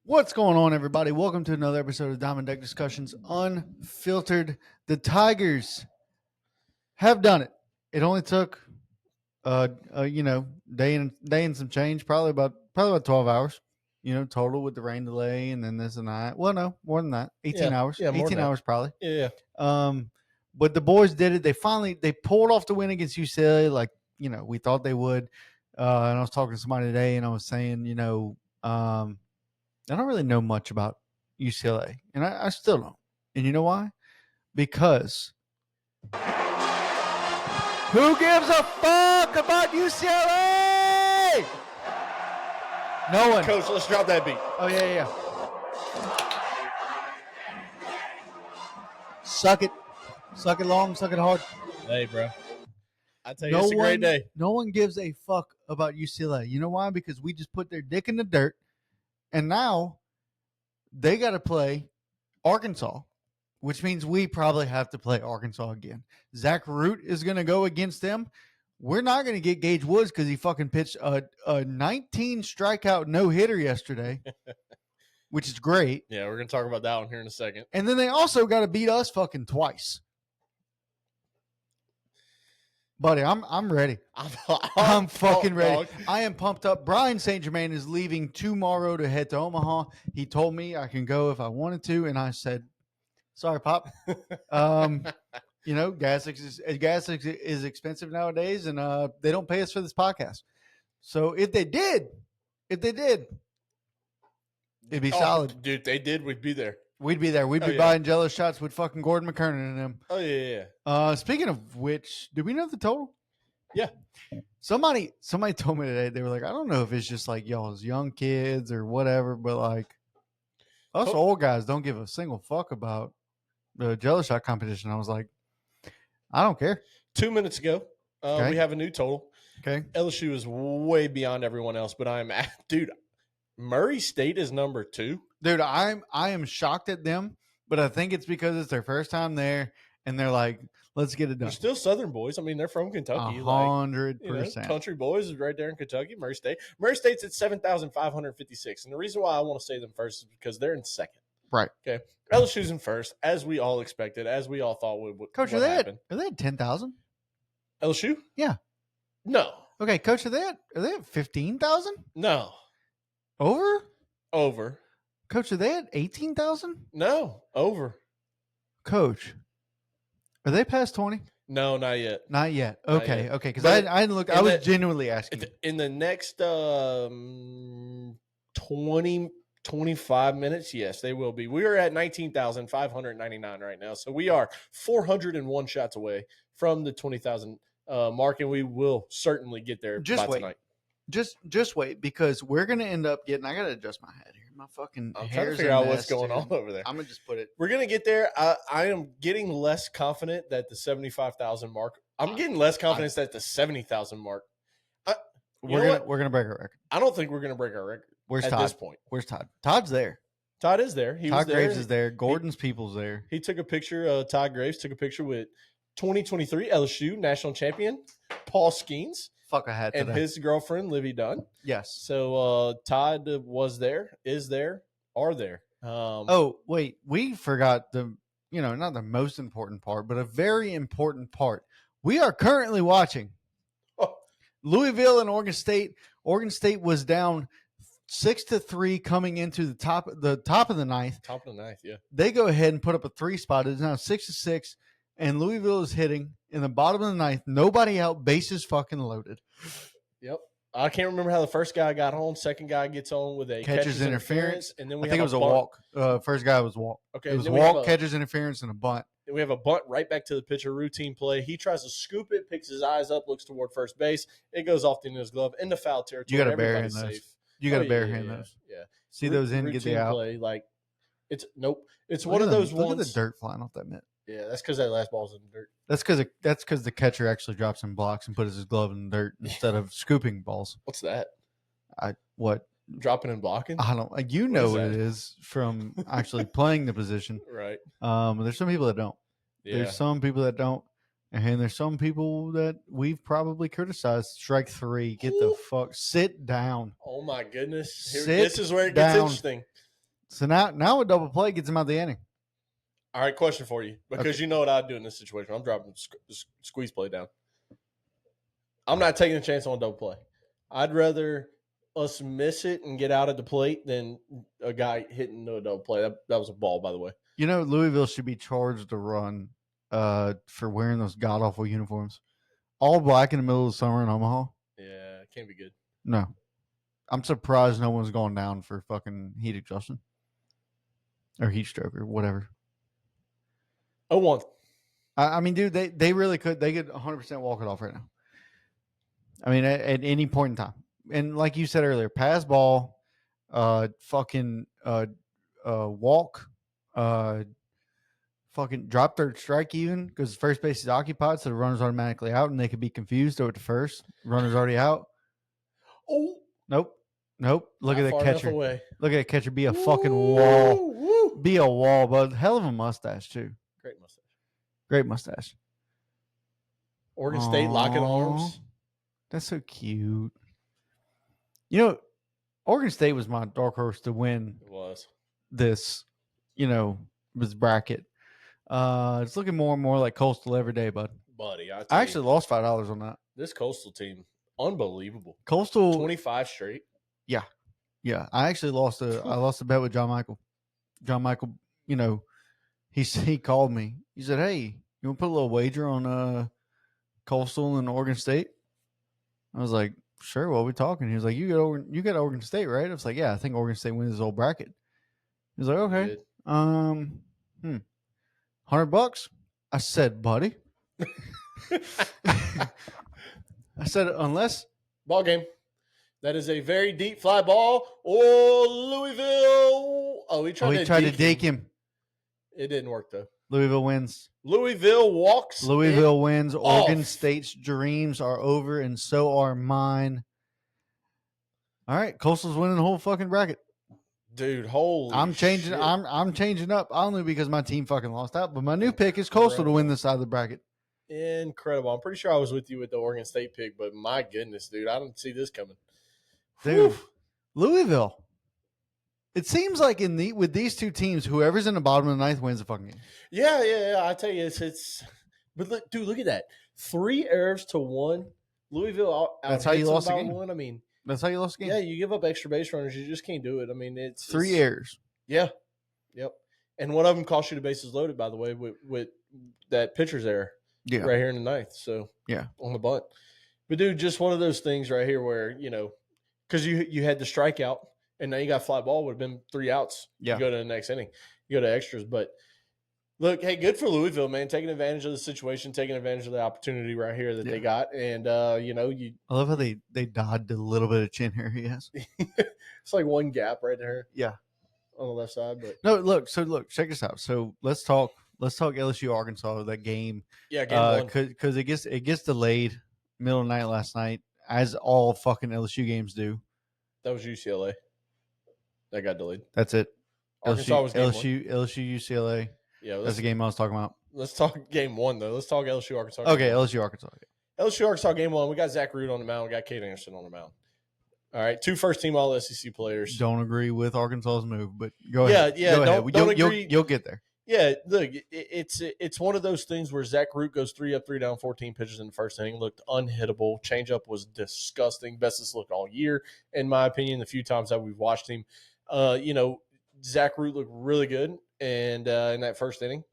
What's going on, everybody? Welcome to another episode of Diamond Deck Discussions Unfiltered. The Tigers have done it. It only took, day and some change, probably about 12 hours, total with the rain delay and then this and that. Well, no, more than that, 18 hours, more 18 than hours probably. Yeah. But the boys did it. They pulled off the win against UCLA, like we thought they would. And I was talking to somebody today, and I was saying, I don't really know much about UCLA, and I still don't. And you know why? Because who gives a fuck about UCLA? No one. Coach, let's drop that beat. Oh, yeah. Suck it. Suck it long, suck it hard. Hey, bro. I tell you, it's a great day. No one gives a fuck about UCLA. You know why? Because we just put their dick in the dirt, and now they got to play Arkansas, which means we probably have to play Arkansas again. Zach Root is going to go against them. We're not going to get Gage Woods because he fucking pitched a 19 strikeout no-hitter yesterday, which is great. Yeah, we're going to talk about that one here in a second. And then they also got to beat us fucking twice. Buddy, I'm ready. I'm fucking ready. I am pumped up. Brian St. Germain is leaving tomorrow to head to Omaha. He told me I can go if I wanted to, and I said, "Sorry, Pop." Gas is expensive nowadays, and they don't pay us for this podcast. So if they did, it'd be solid. Dude, they did. We'd be there. We'd be there. We'd be buying Jello shots with fucking Gordon McKernan and them. Oh, yeah. Speaking of which, did we know the total? Yeah. Somebody told me today, they were like, I don't know if it's just like y'all's young kids or whatever, but like us old guys don't give a single fuck about the Jello shot competition. I was like, I don't care. 2 minutes ago, we have a new total. Okay. LSU is way beyond everyone else, but dude, Murray State is number 2. Dude, I am shocked at them, but I think it's because it's their first time there, and they're like, let's get it done. They're still Southern boys. I mean, they're from Kentucky. 100%. Country boys is right there in Kentucky. Murray State. Murray State's at 7,556. And the reason why I want to say them first is because they're in second. Right. Okay. LSU's in first, as we all expected, as we all thought would Coach, would happen. Are they at 10,000? LSU? Yeah. No. Okay, Coach, are they at 15,000? No. Over? Coach, are they at 18,000? No, over. Coach, are they past 20? No, not yet. Not yet. Okay. Because I didn't look. I was genuinely asking. In the next 25 minutes, yes, they will be. We are at 19,599 right now. So we are 401 shots away from the 20,000 mark, and we will certainly get there by tonight. Just wait, because we're going to end up getting – I got to adjust my head here. My fucking I'm trying to figure out what's going on over there. I'm going to just put it. We're going to get there. I am getting less confident that the 75,000 mark. I'm getting less confidence that the 70,000 mark. We're going to break our record. I don't think we're going to break our record. Where's at Todd? This point? Where's Todd? Todd's there. Todd is there. Todd Graves is there. Gordon's people's there. He took a picture. Todd Graves took a picture with 2023 LSU national champion Paul Skeens. Fuck, I had and his girlfriend Livy Dunn. Yes. So Todd was there, is there, are there. Wait, we forgot not the most important part, but a very important part. We are currently watching Louisville and Oregon State. Oregon State was down 6-3 coming into the top of the ninth. Top of the ninth, yeah. They go ahead and put up a 3 spot. It's now 6-6, and Louisville is hitting in the bottom of the ninth. Nobody out, bases fucking loaded. Yep. I can't remember how the first guy got home. Second guy gets on with a catcher's interference. And then I think it was a walk. First guy was walk. Okay. It was walk, catcher's interference, and a bunt. Then we have a bunt right back to the pitcher, routine play. He tries to scoop it, picks his eyes up, looks toward first base. It goes off the end of his glove into foul territory. You got to barehand those. You got to barehand those. Yeah. See those in, get the out. Play, it's one of those ones. Look at the dirt flying off that mitt. Yeah, that's because that last ball's in the dirt. That's because the catcher actually drops in blocks and puts his glove in the dirt instead of scooping balls. What's that? What? Dropping and blocking? I don't. What it is from actually playing the position. Right. There's some people that don't. Yeah. There's some people that don't, and there's some people that we've probably criticized. Strike 3. Get the fuck. Sit down. Oh my goodness. Sit this is where it gets down. interesting. So now a double play gets him out the inning. All right, question for you, because Okay. you know what I'd do in this situation. I'm dropping squeeze play down. I'm not taking a chance on a double play. I'd rather us miss it and get out at the plate than a guy hitting a double play. That was a ball, by the way. You know, Louisville should be charged a run for wearing those god awful uniforms. All black in the middle of the summer in Omaha. Yeah, it can't be good. No. I'm surprised no one's gone down for fucking heat exhaustion. Or heat stroke or whatever. 0-1. I mean, dude, they really could. They could 100% walk it off right now. I mean, at any point in time. And like you said earlier, pass ball, fucking walk, fucking drop third strike even because first base is occupied, so the runner's automatically out, and they could be confused over to first. Runner's already out. Oh, Nope. Look not at the far enough catcher. away. Look at the catcher be a fucking wall. Woo. Be a wall, but hell of a mustache too. Great mustache. Great mustache. Oregon State locking Aw. arms. That's so cute. You know, Oregon State was my dark horse to win It was. this, this bracket. It's looking more and more like Coastal every day, bud. Buddy, I actually lost $5 on that. this Coastal team, unbelievable. Coastal 25 straight. Yeah, I actually lost a bet with John Michael. John Michael, he called me. He said, "Hey, you want to put a little wager on Coastal and Oregon State?" I was like, "Sure, what are we talking?" He was like, "You got Oregon State, right?" I was like, "Yeah, I think Oregon State wins this whole bracket." He was like, "Okay, Good. $100." I said, "Buddy," I said, "Unless Ball game. That is a very deep fly ball. Oh, Louisville. Oh, he tried to dake him." It didn't work, though. Louisville wins. Louisville walks. Louisville wins. Oregon off. State's dreams are over, and so are mine. All right, Coastal's winning the whole fucking bracket. Dude, holy I'm changing. shit. I'm changing up only because my team fucking lost out. But my new pick is Coastal to win this side of the bracket. Incredible. I'm pretty sure I was with you with the Oregon State pick, but my goodness, dude, I didn't see this coming. Dude, Whew. Louisville. It seems like with these two teams, whoever's in the bottom of the ninth wins the fucking game. Yeah. I tell you, it's. But look, dude, look at that. 3 errors to 1. Louisville That's how you lost the by game. 1. I mean, That's how you lost the game. yeah, you give up extra base runners, you just can't do it. I mean, it's 3 errors. Yeah. Yep. And one of them cost you the bases loaded, by the way, with that pitcher's error. Yeah. Right here in the ninth. So yeah, on the bunt. But dude, just one of those things right here where, because you had the strikeout and now you got fly ball, would have been 3 outs. Yeah. You go to the next inning. You go to extras. But look, hey, good for Louisville, man, taking advantage of the situation, taking advantage of the opportunity right here that they got. And I love how they dodged a little bit of chin hair he has. It's like one gap right there. Yeah. On the left side. But no, look, check this out. So let's talk LSU Arkansas, that game. Yeah, game 1. Because it gets delayed middle of the night last night, as all fucking LSU games do. That was UCLA. That got delayed. That's it. Arkansas was game LSU UCLA. Yeah, that's the game I was talking about. Let's talk game 1 though. Let's talk LSU Arkansas. Okay, LSU Arkansas. LSU Arkansas game 1. We got Zach Root on the mound. We got Kate Anderson on the mound. All right, 2 first-team All SEC players. Don't agree with Arkansas's move, but go ahead. Yeah. Go don't ahead. agree. You'll get there. Yeah, look, it's one of those things where Zach Root goes 3 up, 3 down, 14 pitches in the first inning. Looked unhittable. Changeup was disgusting. Bestest look all year, in my opinion. The few times that we've watched him, Zach Root looked really good, and in that first inning,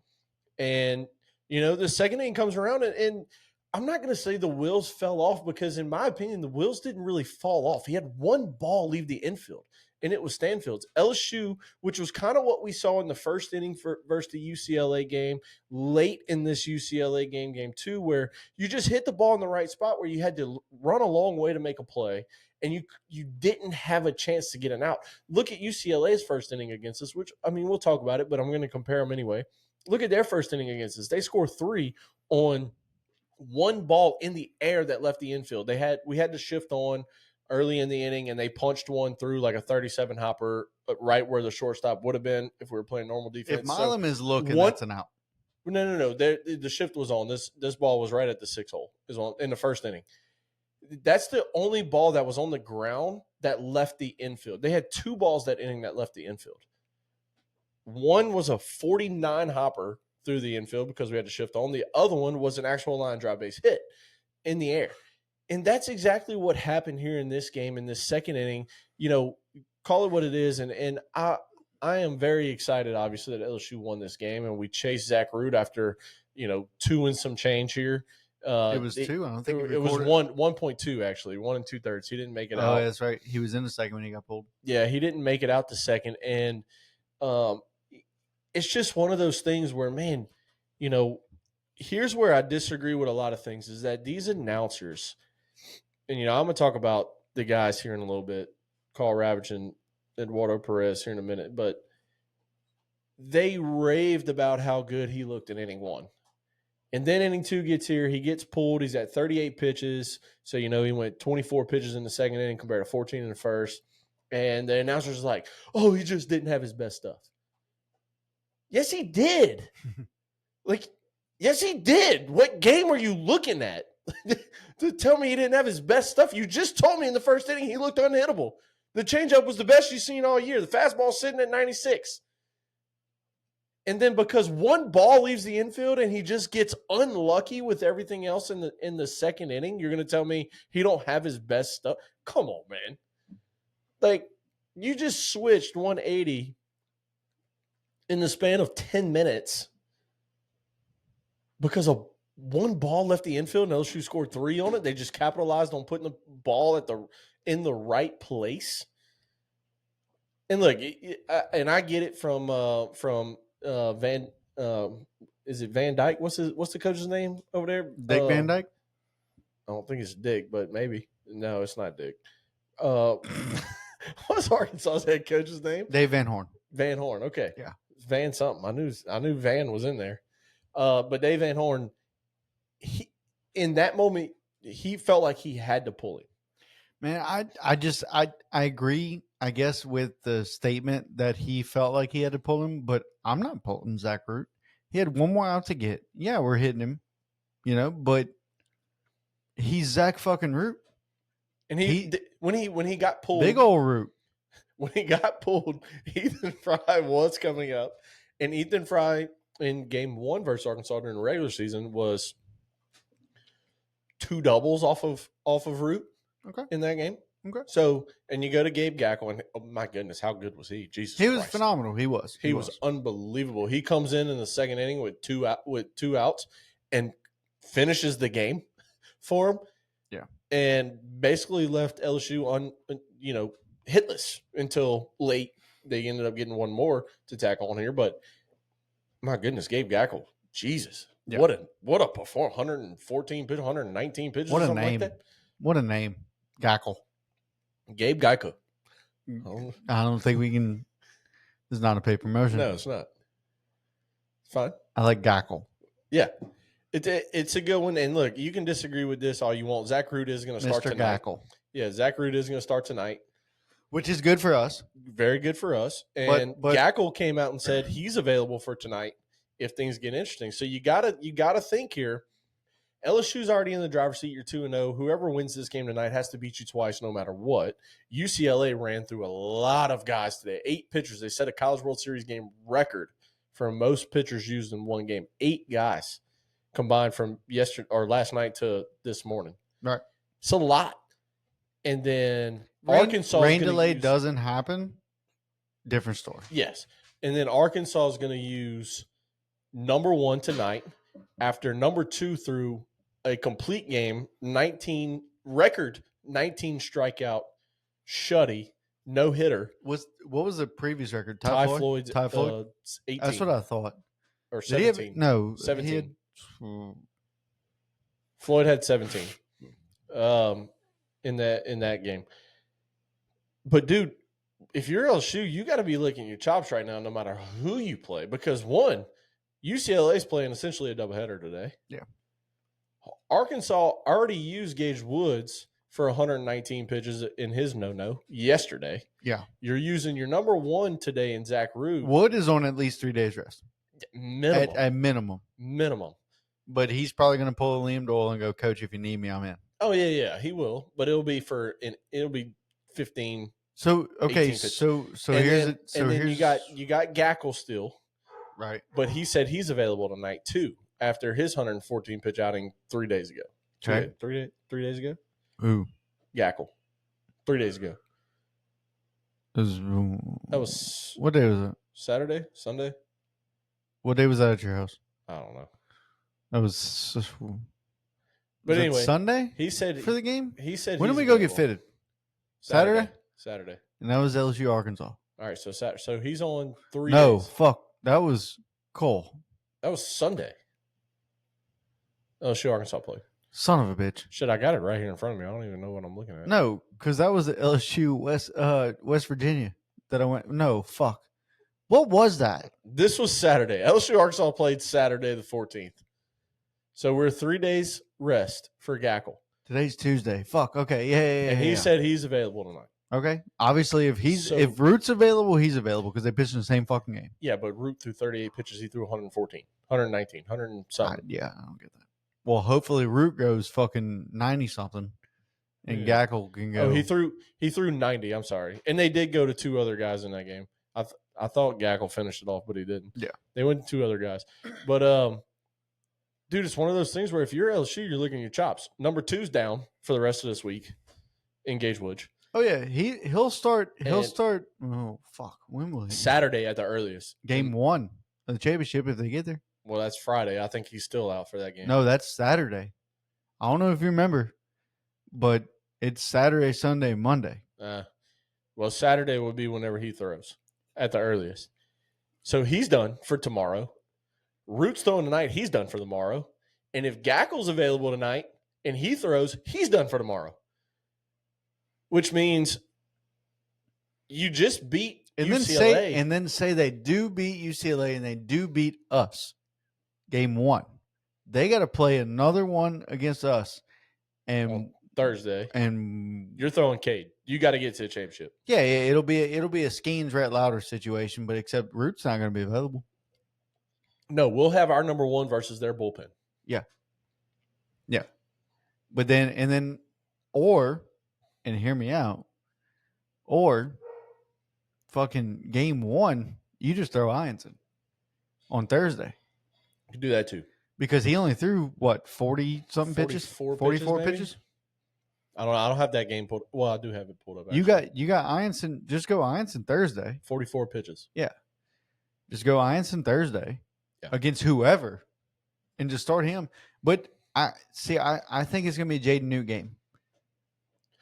and the second inning comes around, and I'm not going to say the wheels fell off because, in my opinion, the wheels didn't really fall off. He had one ball leave the infield, and it was Stanfield's. LSU, which was kind of what we saw in the first inning versus the UCLA game, late in this UCLA game, game 2, where you just hit the ball in the right spot where you had to run a long way to make a play, and you didn't have a chance to get an out. Look at UCLA's first inning against us, which, I mean, we'll talk about it, but I'm going to compare them anyway. Look at their first inning against us. They score 3 on one ball in the air that left the infield. We had to shift on early in the inning, and they punched one through like a 37 hopper right where the shortstop would have been if we were playing normal defense. If Milam is looking, that's an out. No. The shift was on. This ball was right at the 6 hole. Is on in the first inning. That's the only ball that was on the ground that left the infield. They had 2 balls that inning that left the infield. One was a 49 hopper through the infield because we had to shift on. The other one was an actual line drive base hit in the air. And that's exactly what happened here in this game, in this second inning. Call it what it is. And I am very excited, obviously, that LSU won this game, and we chased Zach Root after, 2 and some change here. It was 2. I don't think it was 1.2, actually, 1 2/3. He didn't make it out. Oh, that's right. He was in the second when he got pulled. Yeah, he didn't make it out the second. And it's just one of those things where, man, here's where I disagree with a lot of things, is that these announcers, and, I'm going to talk about the guys here in a little bit, Carl Ravitch and Eduardo Perez here in a minute, but they raved about how good he looked in inning 1. And then inning 2 gets here. He gets pulled. He's at 38 pitches. So, he went 24 pitches in the second inning compared to 14 in the first. And the announcer's like, oh, he just didn't have his best stuff. Yes, he did. Yes, he did. What game are you looking at to tell me he didn't have his best stuff? You just told me in the first inning he looked unhittable. The changeup was the best you've seen all year. The fastball's sitting at 96. And then because one ball leaves the infield and he just gets unlucky with everything else in the second inning, you're going to tell me he don't have his best stuff? Come on, man. You just switched 180 in the span of 10 minutes because of one ball left the infield and LSU scored 3 on it. They just capitalized on putting the ball in the right place. And look, and I get it from Van. Is it Van Dyke? What's the coach's name over there? Dick Van Dyke. I don't think it's Dick, but maybe. No, it's not Dick. What's Arkansas's head coach's name? Dave Van Horn. Van Horn. Okay. Yeah. Van something. I knew Van was in there. But Dave Van Horn, in that moment, he felt like he had to pull him. Man, I agree, I guess, with the statement that he felt like he had to pull him, but I'm not pulling Zach Root. He had one more out to get. Yeah, we're hitting him, but he's Zach fucking Root. And when he got pulled, big old Root. When he got pulled, Ethan Fry was coming up, and Ethan Fry in game 1 versus Arkansas during the regular season was 2 doubles off of Root. Okay. In that game. Okay. So, and you go to Gabe Gackle, and oh my goodness, how good was he? Jesus, he was Christ. Phenomenal. He was unbelievable. He comes in the second inning with two outs, and finishes the game for him. Yeah, and basically left LSU hitless until late. They ended up getting one more to tackle on here, but my goodness, Gabe Gackle, Jesus, yeah. What a perform! 114 pitches, 119 pitches. What a something name! Like that. What a name, Gackle. Gabe Geico. I don't think we can. It's not a paper motion. No, it's not. It's fine. I like Gackle. Yeah, it's a good one. And look, you can disagree with this all you want. Zach Root is going to start Mr. tonight. Gackle. Yeah, Zach Root is going to start tonight, which is good for us. Very good for us. And but Gackle came out and said he's available for tonight if things get interesting. So you gotta think here. LSU's already in the driver's seat. You're 2-0. Whoever wins this game tonight has to beat you twice, no matter what. UCLA ran through a lot of guys today. 8 pitchers. They set a College World Series game record for most pitchers used in one game. 8 guys combined from last night to this morning. Right. It's a lot. And then Arkansas rain delay doesn't happen. Different story. Yes. And then Arkansas is going to use number 1 tonight after number 2 through a complete game, 19 strikeout, shutty, no hitter. What was the previous record? Ty Floyd. 18. That's what I thought. Or 17. No, 17. Floyd had 17 in that game. But dude, if you're LSU, you got to be licking your chops right now, no matter who you play, because one, UCLA is playing essentially a doubleheader today. Yeah. Arkansas already used Gage Woods for 119 pitches in his no-no yesterday. Yeah. You're using your number 1 today in Zach Root. Wood is on at least 3 days rest. Minimum. At minimum. Minimum. But he's probably going to pull a Liam Doyle and go, Coach, if you need me, I'm in. Oh, yeah, he will. But it'll be 15, So 18 pitches. so and here's then, it. So and then here's you got Gackle still, right. but he said he's available tonight too after his 114 pitch outing 3 days ago. Okay. 3 days ago. Who? Gackle, 3 days ago. That was what day was it? Saturday, Sunday. What day was that at your house? I don't know. That was. But that anyway, Sunday he said for the game. He said When he's did we go available. get fitted? Saturday. Saturday. And that was LSU Arkansas. All right, so he's on 3 No, days. fuck. That was Cole. That was Sunday. LSU Arkansas played. Son of a bitch. Shit, I got it right here in front of me. I don't even know what I'm looking at. No, because that was the LSU West Virginia that I went. No, fuck. What was that? This was Saturday. LSU Arkansas played Saturday the 14th. So we're 3 days rest for Gackle. Today's Tuesday. Fuck. Okay. Yeah. And he said he's available tonight. Okay. Obviously, if Root's available, he's available because they pitched in the same fucking game. Yeah, but Root threw 38 pitches. He threw 114, 119, 100 and something. Yeah, I don't get that. Well, hopefully Root goes fucking 90 something, and Gackle can go. Oh, he threw 90. I'm sorry, and they did go to 2 other guys in that game. I thought Gackle finished it off, but he didn't. Yeah, they went to 2 other guys. But dude, it's one of those things where if you're LSU, you're licking your chops. Number 2's down for the rest of this week in Gage Woods. Oh yeah, he'll start. Oh fuck, when will he? Saturday at the earliest. Game 1 of the championship if they get there. Well, that's Friday. I think he's still out for that game. No, that's Saturday. I don't know if you remember, but it's Saturday, Sunday, Monday. Well, Saturday will be whenever he throws at the earliest. So he's done for tomorrow. Root's throwing tonight. He's done for tomorrow. And if Gackle's available tonight and he throws, he's done for tomorrow. Which means you just beat UCLA. And then say they do beat UCLA and they do beat us. Game 1. They got to play another one against us. And on Thursday. And you're throwing Cade. You got to get to the championship. Yeah, it'll be a Skeens Rhett Louder situation, but except Root's not going to be available. No, we'll have our number 1 versus their bullpen. Yeah. But then and hear me out, or fucking game 1, you just throw Ianson on Thursday. You can do that too. Because he only threw, 40-something pitches? 44 pitches? I don't have that game pulled. Well, I do have it pulled up. Actually. You got Ianson. Just go Ianson Thursday. 44 pitches. Yeah. Just go Ianson Thursday against whoever and just start him. But I think it's going to be a Jaden Newt game.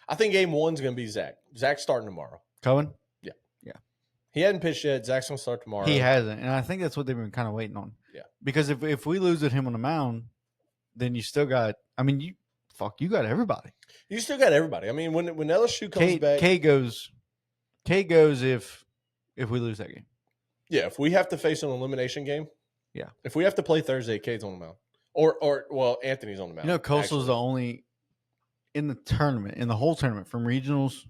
I think game 1's going to be Zach. Zach's starting tomorrow. Cohen? Yeah. He hadn't pitched yet. Zach's going to start tomorrow. He hasn't. And I think that's what they've been kind of waiting on. Yeah. Because if we lose at him on the mound, then you still got, you got everybody. You still got everybody. I mean, when LSU comes back. K goes if we lose that game. Yeah, if we have to face an elimination game. Yeah. If we have to play Thursday, Cade's on the mound. Or Anthony's on the mound. Coastal's the only in the whole tournament from regionals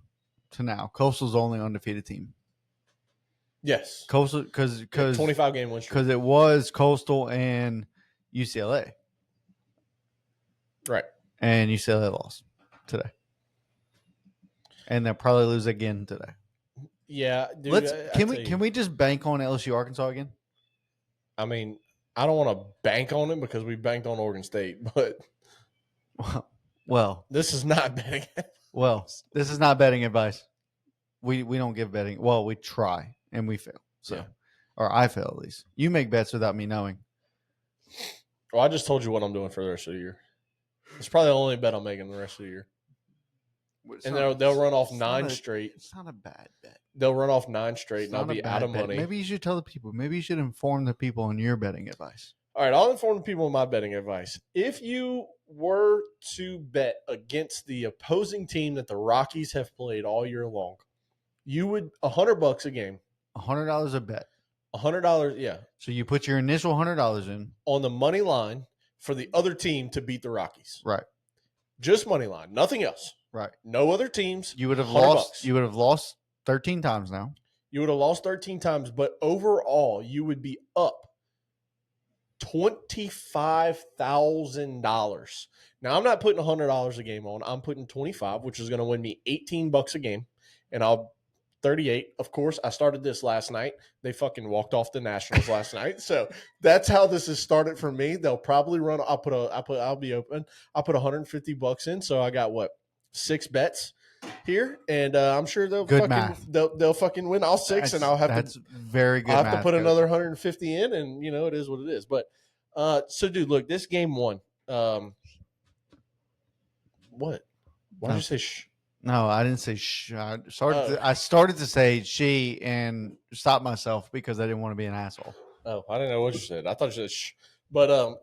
to now. Coastal's the only undefeated team. Yes. Coastal because 25 game win streak. Because it was Coastal and UCLA. Right. And UCLA lost today. And they'll probably lose again today. Yeah, dude. Can we just bank on LSU Arkansas again? I mean, I don't want to bank on it because we banked on Oregon State, but this is not betting. This is not betting advice. We don't give betting. Well, we try and we fail. So, or I fail at least. You make bets without me knowing. Well, I just told you what I'm doing for the rest of the year. It's probably the only bet I'm making the rest of the year. And they'll run off 9 straight. It's not a bad bet. They'll run off 9 straight, and I'll be out of money. Maybe you should tell the people. Maybe you should inform the people on your betting advice. All right, I'll inform the people of my betting advice. If you were to bet against the opposing team that the Rockies have played all year long, you would $100 a game. $100 a bet. $100, yeah. So you put your initial $100 in on the money line for the other team to beat the Rockies. Right. Just money line, nothing else. Right. No other teams. You would have lost. You would have lost 13 times now. You would have lost 13 times, but overall, you would be up $25,000. Now, I'm not putting $100 a game on. I'm putting $25, which is going to win me $18 a game, and I'll 38. Of course, I started this last night. They fucking walked off the Nationals last night. So that's how this has started for me. They'll probably run. I'll be open. I'll put $150 in. So I got what, 6 bets here, and I'm sure Good math. they'll fucking win all 6, and That's very good. I'll have to math, put Coach. another 150 in, and it is what it is. But so dude, look, this game 1. What? Why did you say shh? No, I didn't say shh. I started to say she and stop myself because I didn't want to be an asshole. Oh, I didn't know what you said. I thought you said shh. But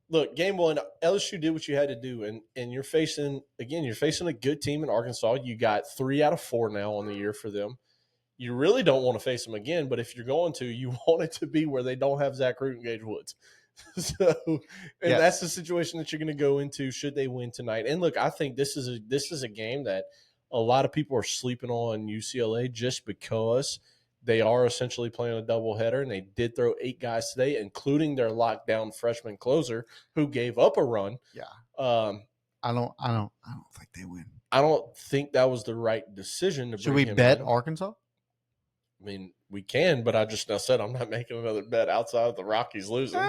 look, game 1, LSU did what you had to do, and you're facing a good team in Arkansas. You got 3 out of 4 now on the year for them. You really don't want to face them again, but if you're going to, you want it to be where they don't have Zach Root and Gage Woods. That's the situation that you're going to go into should they win tonight. And look, I think this is a game that a lot of people are sleeping on UCLA just because they are essentially playing a doubleheader, and they did throw 8 guys today, including their lockdown freshman closer who gave up a run. Yeah. I don't think they win. I don't think that was the right decision. Should we bet Arkansas? I mean, we can, but I just now said I'm not making another bet outside of the Rockies losing.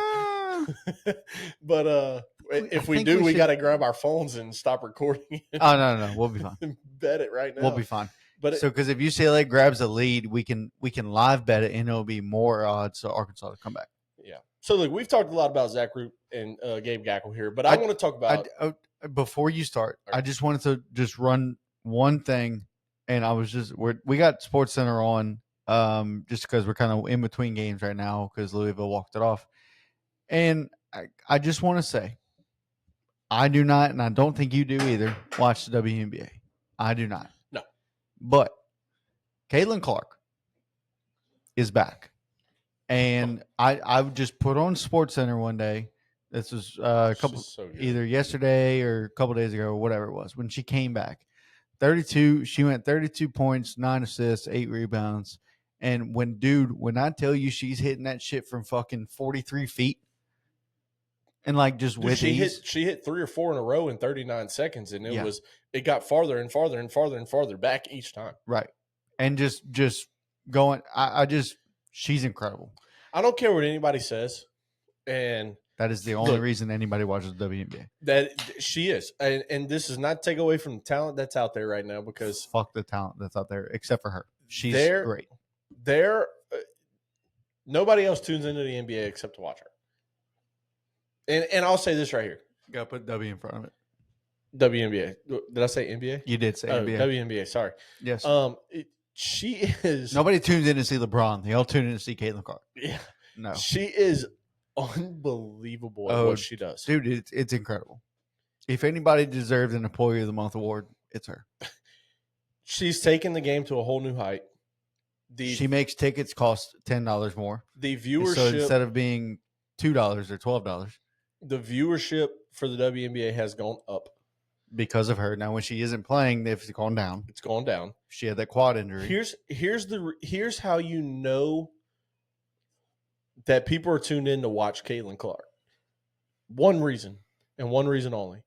But if we do, we got to grab our phones and stop recording. Oh, no. We'll be fine. Bet it right now. We'll be fine. But because if UCLA grabs a lead, we can live bet it, and it'll be more odds to Arkansas to come back. Yeah. So look, we've talked a lot about Zach Root and Gabe Gackle here, but I want to talk about before you start. Right. I just wanted to just run one thing, and we got SportsCenter on. Just because we're kind of in between games right now because Louisville walked it off. And I just want to say, I do not, and I don't think you do either, watch the WNBA. I do not. No. But Caitlin Clark is back. And I just put on SportsCenter one day. This was either yesterday or a couple days ago or whatever it was when she came back. 32. She went 32 points, 9 assists, 8 rebounds. And when I tell you she's hitting that shit from fucking 43 feet and just with ease. She hit 3 or 4 in a row in 39 seconds, and it got farther and farther and farther and farther back each time. Right. And just going, she's incredible. I don't care what anybody says. And that is the only reason anybody watches the WNBA. That she is. And this is not to take away from the talent that's out there right now because fuck the talent that's out there except for her. She's great. Nobody else tunes into the NBA except to watch her. And I'll say this right here. You gotta put W in front of it. WNBA. Did I say NBA? You did say NBA. WNBA. Sorry. Yes. She is. Nobody tunes in to see LeBron. They all tune in to see Caitlin Clark. Yeah. No. She is unbelievable at what she does, dude. It's incredible. If anybody deserves an Employee of the Month award, it's her. She's taken the game to a whole new height. She makes tickets cost $10 more. The viewership, so instead of being $2 or $12, the viewership for the WNBA has gone up because of her. Now, when she isn't playing, it's gone down. It's gone down. She had that quad injury. Here's how you know that people are tuned in to watch Caitlin Clark. One reason, and one reason only.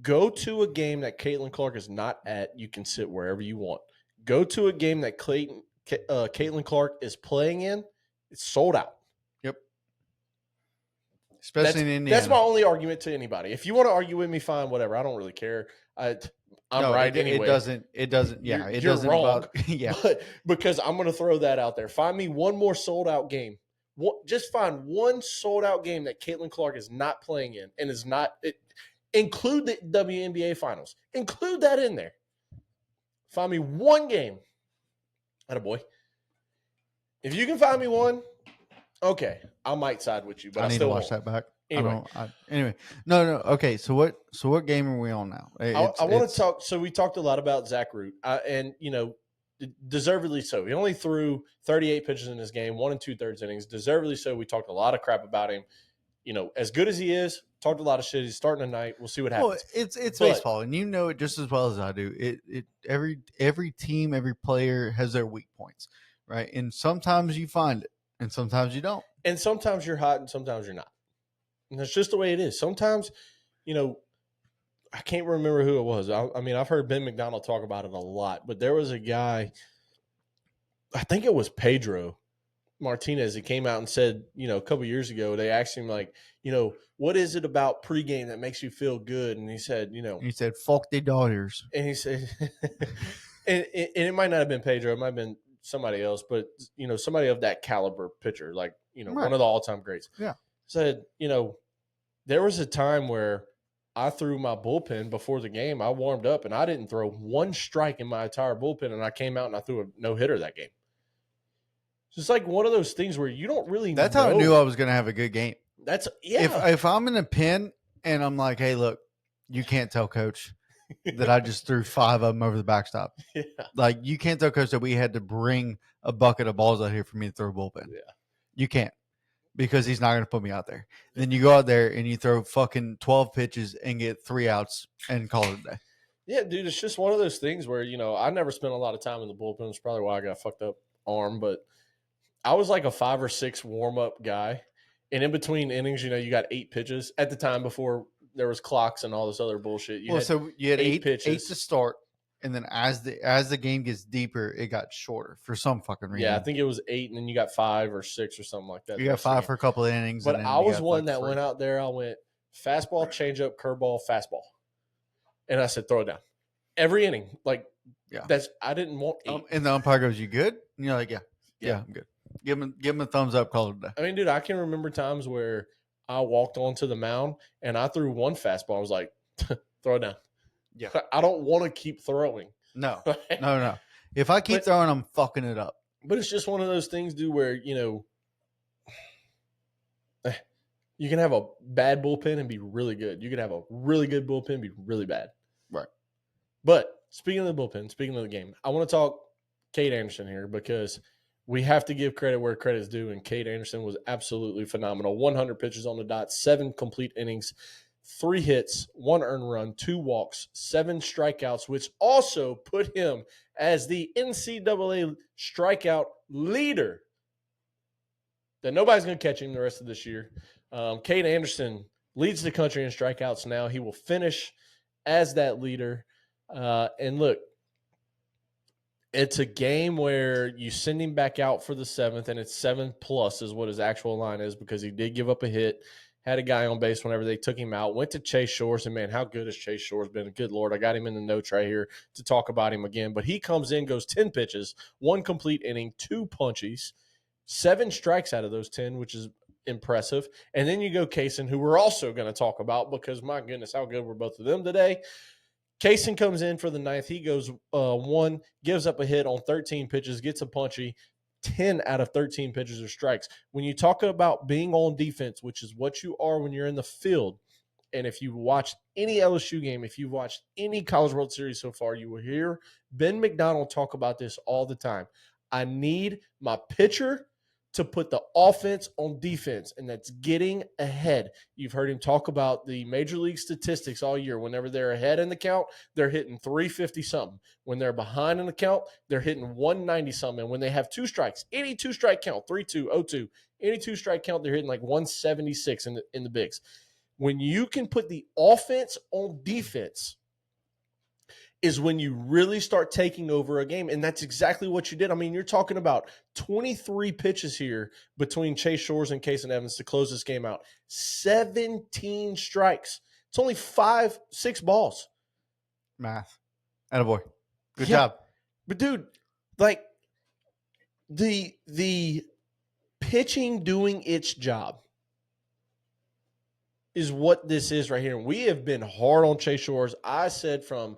Go to a game that Caitlin Clark is not at. You can sit wherever you want. Go to a game that Caitlin Clark is playing in. It's sold out. Yep. Especially in Indiana. That's my only argument to anybody. If you want to argue with me, fine, whatever. I don't really care. I'm right anyway. It doesn't. Yeah, it you're doesn't. Wrong. Yeah. But because I'm going to throw that out there. Find me one more sold out game. Just find one sold out game that Caitlin Clark is not playing in and is not. Include the WNBA finals. Include that in there. Find me one game. Attaboy. If you can find me one, okay, I might side with you, but I need still to watch won't. that back. Anyway, no. Okay, so what game are we on now? I want to talk. So we talked a lot about Zach Root, and deservedly so. He only threw 38 pitches in this game, 1 2/3 innings. Deservedly so. We talked a lot of crap about him. As good as he is, talked a lot of shit. He's starting tonight. We'll see what happens. Well, it's baseball, and you know it just as well as I do. Every team, every player has their weak points, right? And sometimes you find it, and sometimes you don't. And sometimes you're hot, and sometimes you're not. And that's just the way it is. Sometimes, I can't remember who it was. I've heard Ben McDonald talk about it a lot, but there was a guy I think it was Pedro Martinez. He came out and said, a couple years ago, they asked him like, what is it about pregame that makes you feel good? And he said, He said, "Fuck the Dodgers." and he said, and it might not have been Pedro, it might have been somebody else, but somebody of that caliber pitcher, like one Right. of the all-time greats. Yeah. Said, there was a time where I threw my bullpen before the game. I warmed up and I didn't throw one strike in my entire bullpen, and I came out and I threw a no-hitter that game. So it's like one of those things where you don't really That's know. how I knew I was going to have a good game. That's yeah. If I'm in a pin and I'm like, "Hey, look, you can't tell coach that I just threw 5 of them over the backstop." Yeah. Like, you can't tell coach that we had to bring a bucket of balls out here for me to throw a bullpen. Yeah. You can't, because he's not going to put me out there. Then you go out there and you throw fucking 12 pitches and get 3 outs and call it a day. Yeah, dude, it's just one of those things where, I never spent a lot of time in the bullpen. It's probably why I got a fucked up arm, but I was like a 5 or 6 warm-up guy. And in between innings, you got 8 pitches at the time before there was clocks and all this other bullshit. So you had 8 pitches. 8 to start, and then as the game gets deeper, it got shorter for some fucking reason. Yeah, I think it was 8, and then you got 5 or 6 or something like that. You got 5 for a couple of innings. But and then I was got one like that 3. went out there. I went fastball, changeup, curveball, fastball. And I said, throw it down. Every inning. Like, I didn't want 8. And the umpire goes, "You good?" And you're like, yeah, I'm good. Give him a thumbs up, call it a day. I mean, dude, I can remember times where I walked onto the mound and I threw one fastball. I was like, throw it down. Yeah. I don't want to keep throwing. No. If I keep throwing, I'm fucking it up. But it's just one of those things, dude, where, you can have a bad bullpen and be really good. You can have a really good bullpen and be really bad. Right. But speaking of the bullpen, speaking of the game, I want to talk Cade Anderson here because we have to give credit where credit is due, and Cade Anderson was absolutely phenomenal. 100 pitches on the dot, 7 complete innings, 3 hits, 1 earned run, 2 walks, 7 strikeouts, which also put him as the NCAA strikeout leader. That nobody's going to catch him the rest of this year. Cade Anderson leads the country in strikeouts now. He will finish as that leader. And look, it's a game where you send him back out for the 7th, and it's 7+ is what his actual line is because he did give up a hit, had a guy on base whenever they took him out, went to Chase Shores, and man, how good has Chase Shores been? Good Lord, I got him in the notes right here to talk about him again. But he comes in, goes 10 pitches, 1 complete inning, 2 punchies, 7 strikes out of those 10, which is impressive. And then you go Kaysen, who we're also going to talk about because, my goodness, how good were both of them today. Kaysen comes in for the 9th. He goes 1, gives up a hit on 13 pitches, gets a punchy. 10 out of 13 pitches are strikes. When you talk about being on defense, which is what you are when you're in the field, and if you watched any LSU game, if you've watched any College World Series so far, you will hear Ben McDonald talk about this all the time. I need my pitcher to put the offense on defense, and that's getting ahead. You've heard him talk about the major league statistics all year. Whenever they're ahead in the count, they're hitting 350-something. When they're behind in the count, they're hitting 190-something. And when they have 2 strikes, any 2-strike count, 3-2, 0-2, any 2-strike count, they're hitting like 176 in the bigs. When you can put the offense on defense is when you really start taking over a game. And that's exactly what you did. I mean, you're talking about 23 pitches here between Chase Shores and Kaysen Evans to close this game out. 17 strikes. It's only 6 balls. Math. Attaboy. Good job. But dude, like the pitching doing its job is what this is right here. And we have been hard on Chase Shores. I said from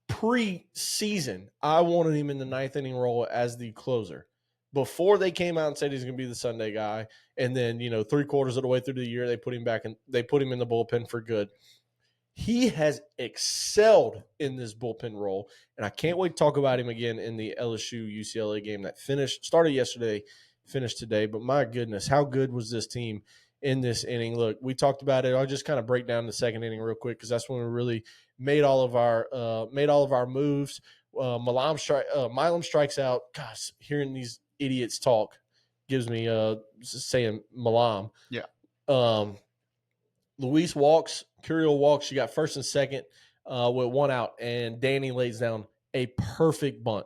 pre-season, I wanted him in the 9th inning role as the closer. Before they came out and said he's going to be the Sunday guy, and then 3/4 of the way through the year, they put him back and they put him in the bullpen for good. He has excelled in this bullpen role, and I can't wait to talk about him again in the LSU UCLA game that started yesterday, finished today. But my goodness, how good was this team in this inning? Look, we talked about it. I'll just kind of break down the 2nd inning real quick because that's when we really made all of our moves. Milam strikes out. Gosh, hearing these idiots talk gives me saying Milam. Yeah. Luis walks, Curiel walks. You got 1st and 2nd with 1 out, and Danny lays down a perfect bunt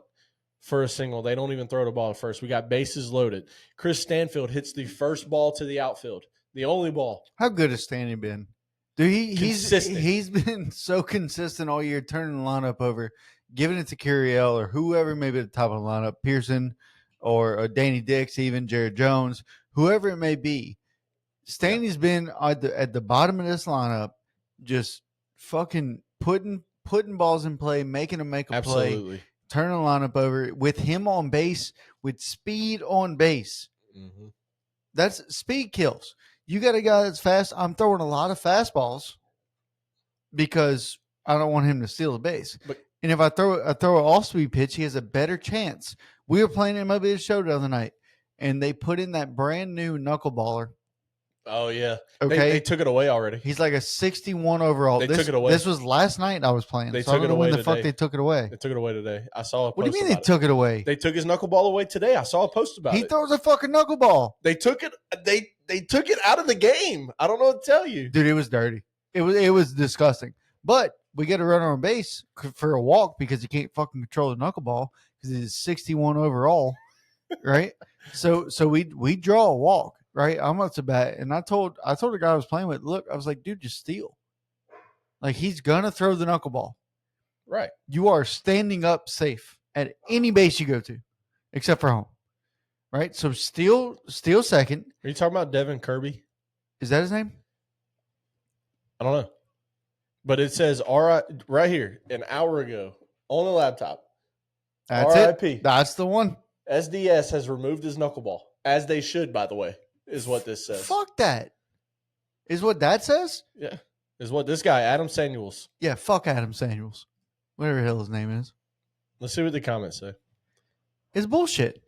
for a single. They don't even throw the ball at first. We got bases loaded. Chris Stanfield hits the first ball to the outfield. The only ball. How good has Stanley been? Dude, Consistent. he's been so consistent all year, turning the lineup over, giving it to Curiel or whoever may be at the top of the lineup, Pearson or Danny Dix, even Jared Jones, whoever it may be. Stanley's been at the bottom of this lineup, just fucking putting balls in play, making them make a Absolutely. play, turning the lineup over with him on base, with speed on base. Mm-hmm. That's speed kills. You got a guy that's fast. I'm throwing a lot of fastballs because I don't want him to steal the base. And if I throw an off-speed pitch, he has a better chance. We were playing MLB The Show the other night, and they put in that brand new knuckleballer. Oh, yeah. Okay. They took it away already. He's like a 61 overall. They took it away. This was last night I was playing. They so I took don't it know when away the fuck today. they took it away. They took it away today. I saw a post. What do you mean about they took it away? They took his knuckleball away today. I saw a post about it. He throws a fucking knuckleball. They took it. They took it out of the game. I don't know what to tell you. Dude, it was dirty. It was disgusting. But we got to run on base for a walk because he can't fucking control the knuckleball because he's 61 overall, right? So we draw a walk, right? I'm up to bat, and I told the guy I was playing with, look, I was like, dude, just steal. Like, he's gonna throw the knuckleball. Right. You are standing up safe at any base you go to, except for home. Right? So steal second. Are you talking about Devin Kirby? Is that his name? I don't know. But it says right here, an hour ago on the laptop. That's RIP. it. That's the one. SDS has removed his knuckleball, as they should, by the way, is what this says. Fuck that. Is what that says? Yeah. Is what this guy, Adam Samuels. Yeah, fuck Adam Samuels. Whatever the hell his name is. Let's see what the comments say. It's bullshit.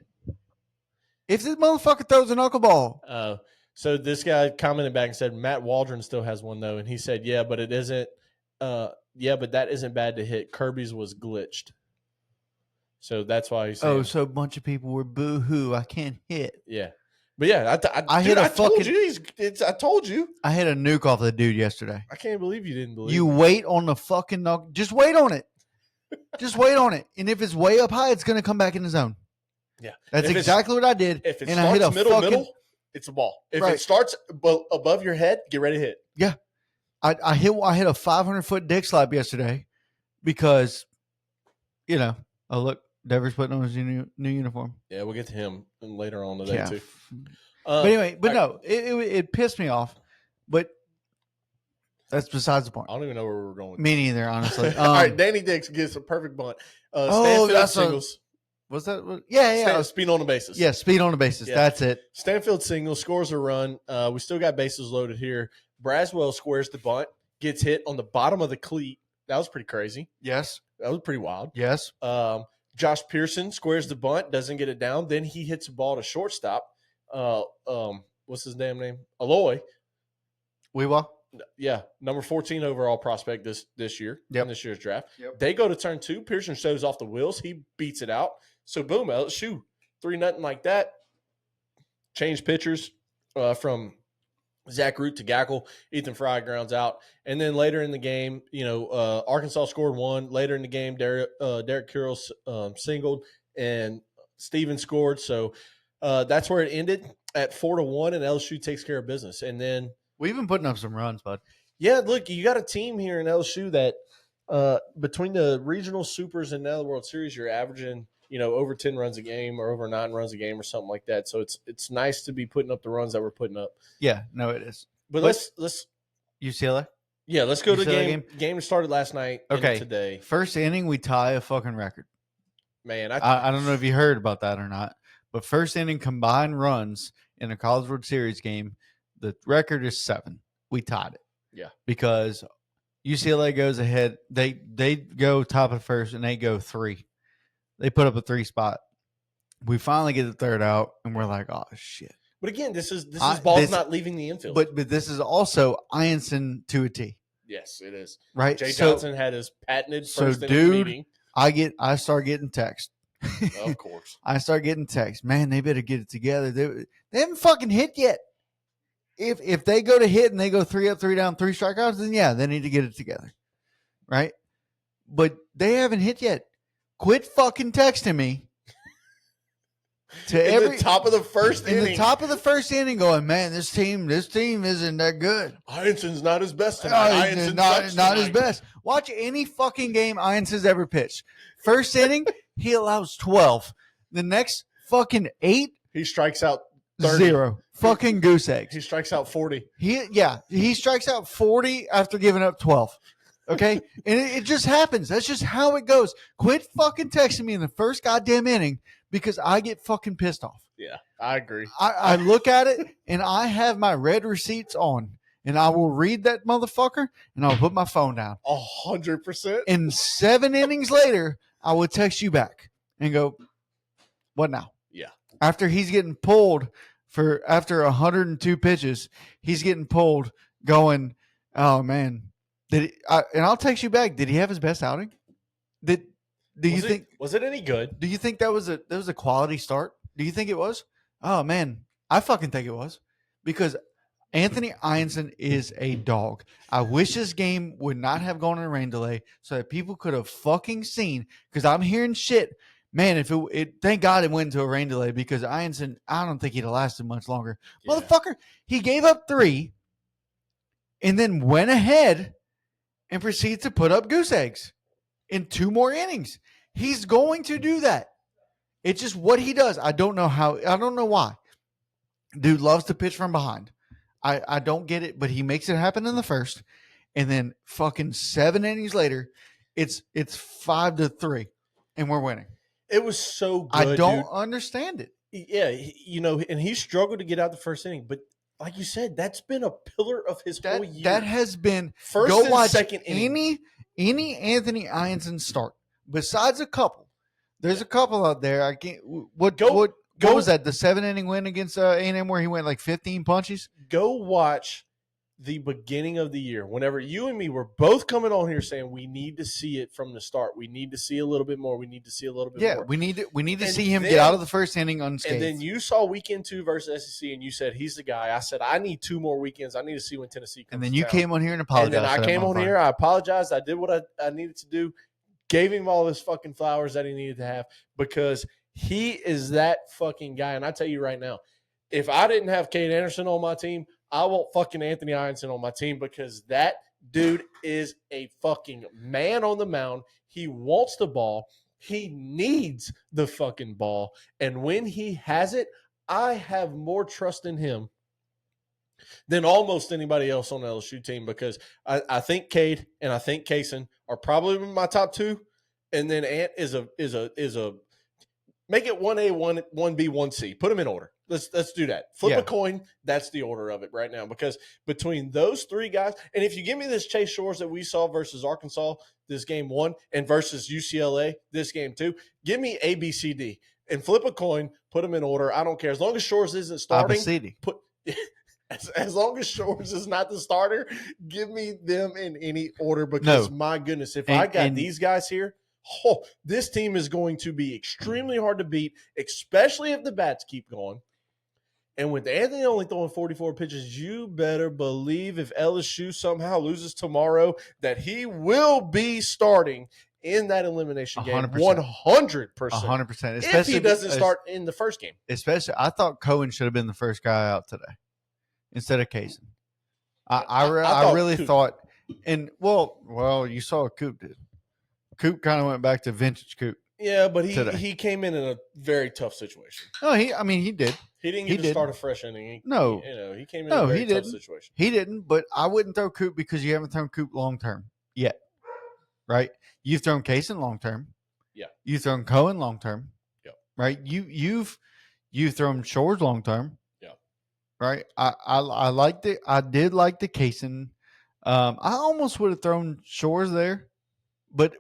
If this motherfucker throws a knuckleball. So this guy commented back and said, Matt Waldron still has one, though. And he said, yeah, but it isn't. But that isn't bad to hit. Kirby's was glitched. So that's why he's saying. Oh, so a bunch of people were boo-hoo. I can't hit. Yeah. But yeah, I told you. I hit a nuke off the dude yesterday. I can't believe you didn't believe You me. wait on the fucking knuckle. Just wait on it. Just wait on it. And if it's way up high, it's going to come back in the zone. Yeah. That's exactly what I did. If it and starts I hit a middle, it's a ball. If Right. it starts above your head, get ready to hit. Yeah. I hit a 500-foot dick slap yesterday because, oh, look, Devers putting on his new uniform. Yeah, we'll get to him later on today, too. But anyway, it pissed me off. But that's besides the point. I don't even know where we're going with Me neither, honestly. All right, Danny Dix gets a perfect bunt. Stanfield Stanfield singles. Was that? Yeah. Speed on the bases. Yeah, speed on the bases. Yeah. That's it. Stanfield singles, scores a run. We still got bases loaded here. Braswell squares the bunt, gets hit on the bottom of the cleat. That was pretty crazy. Yes. That was pretty wild. Yes. Josh Pearson squares the bunt, doesn't get it down. Then he hits a ball to shortstop. What's his damn name? Aloy. Weewa. Yeah, number 14 overall prospect this year in this year's draft. Yep. They go to turn 2. Pearson shows off the wheels. He beats it out. So boom, LSU 3-0 like that. Change pitchers from Zach Root to Gackle. Ethan Fry grounds out, and then later in the game, Arkansas scored 1. Later in the game, Derek Carroll singled, and Steven scored. So that's where it ended at 4-1, and LSU takes care of business. And then we've been putting up some runs, bud. Yeah, look, you got a team here in LSU that between the regional supers and now the World Series, you're averaging over 10 runs a game or over 9 runs a game or something like that. So it's nice to be putting up the runs that we're putting up. Yeah, no, it is. But let's UCLA. Yeah, let's go to the UCLA game that started last night. Okay, today. First inning, we tie a fucking record. Man, I don't know if you heard about that or not, but first inning combined runs in a College World Series game, the record is 7. We tied it. Yeah, because UCLA goes ahead. They go top of first and they go 3. They put up a 3 spot. We finally get the third out, and we're like, "Oh shit!" But again, this is balls not leaving the infield. But this is also Ianson to a T. Yes, it is. Right. Jay Johnson had his patented first inning meeting. I start getting text. Of course, I start getting text. Man, they better get it together. They haven't fucking hit yet. If they go to hit and they go 3 up, 3 down, 3 strikeouts, then yeah, they need to get it together, right? But they haven't hit yet. Quit fucking texting me to in the top of the first in inning. the top of the first inning, going, man, this team isn't that good. Ionson's not his best tonight. Ionson Not his best. Watch any fucking game Ionson's ever pitched. First inning, he allows 12. The next fucking 8, he strikes out 30. 0. Fucking goose eggs. He strikes out 40. He strikes out 40 after giving up 12. Okay? And it just happens. That's just how it goes. Quit fucking texting me in the first goddamn inning because I get fucking pissed off. Yeah, I agree. I look at it and I have my red receipts on and I will read that motherfucker and I'll put my phone down. 100%. And 7 innings later, I would text you back and go, what now? Yeah. After he's getting pulled after 102 pitches, he's getting pulled going, oh man. And I'll text you back. Did he have his best outing? Was it any good? Do you think that was a quality start? Do you think it was? Oh man, I fucking think it was because Anthony Ionson is a dog. I wish this game would not have gone in a rain delay so that people could have fucking seen. Because I'm hearing shit, man. If it thank God it went into a rain delay because Ionson, I don't think he'd have lasted much longer. Yeah. Motherfucker, he gave up 3, and then went ahead and proceeds to put up goose eggs in 2 more innings. He's going to do that. It's just what he does. I don't know how. I don't know why. Dude loves to pitch from behind. I don't get it, but he makes it happen in the first, and then fucking 7 innings later, it's 5-3, and we're winning. It was so good. I don't understand it. Yeah, and he struggled to get out the first inning, but like you said, that's been a pillar of his whole year. That has been first go and watch second inning. Any Anthony Ionson start besides a couple. There's a couple out there. I can't. What was that? The 7-inning win against A&M where he went like 15 punches. Go watch the beginning of the year. Whenever you and me were both coming on here saying we need to see it from the start. We need to see a little bit more. We need to see a little bit more. Yeah, we need to see him get out of the first inning unscathed. And then you saw weekend 2 versus SEC, and you said he's the guy. I said I need 2 more weekends. I need to see when Tennessee comes. And then you came on here and apologized. And then I came on here. I apologized. I did what I needed to do. Gave him all his fucking flowers that he needed to have because he is that fucking guy. And I tell you right now, if I didn't have Cade Anderson on my team, I want fucking Anthony Ionson on my team because that dude is a fucking man on the mound. He wants the ball. He needs the fucking ball. And when he has it, I have more trust in him than almost anybody else on the LSU team because I think Cade and I think Kaysen are probably my top 2. And then Ant is a make it 1A, 1B, 1C. Put them in order. Let's do that. Flip a coin. That's the order of it right now because between those 3 guys, and if you give me this Chase Shores that we saw versus Arkansas this game 1 and versus UCLA this game 2, give me A, B, C, D and flip a coin. Put them in order. I don't care as long as Shores isn't starting. As long as Shores is not the starter, give me them in any order because my goodness, if I got these guys here, this team is going to be extremely hard to beat, especially if the bats keep going. And with Anthony only throwing 44 pitches, you better believe if LSU somehow loses tomorrow that he will be starting in that elimination game 100%. 100%. If he doesn't start in the first game. Especially, I thought Cohen should have been the first guy out today instead of Kaysen. I really thought, and well, you saw what Coop did. Coop kind of went back to vintage Coop. Yeah, but he came in a very tough situation. No, he did. He didn't get to start a fresh inning. He came in a very tough situation. He didn't, but I wouldn't throw Coop because you haven't thrown Coop long term yet. Right? You've thrown Kaysen long term. Yeah. You've thrown Cohen long term. Yeah. Right? You've thrown Shores long term. Yeah. Right? I liked it. I did like the Kaysen. I almost would have thrown Shores there. But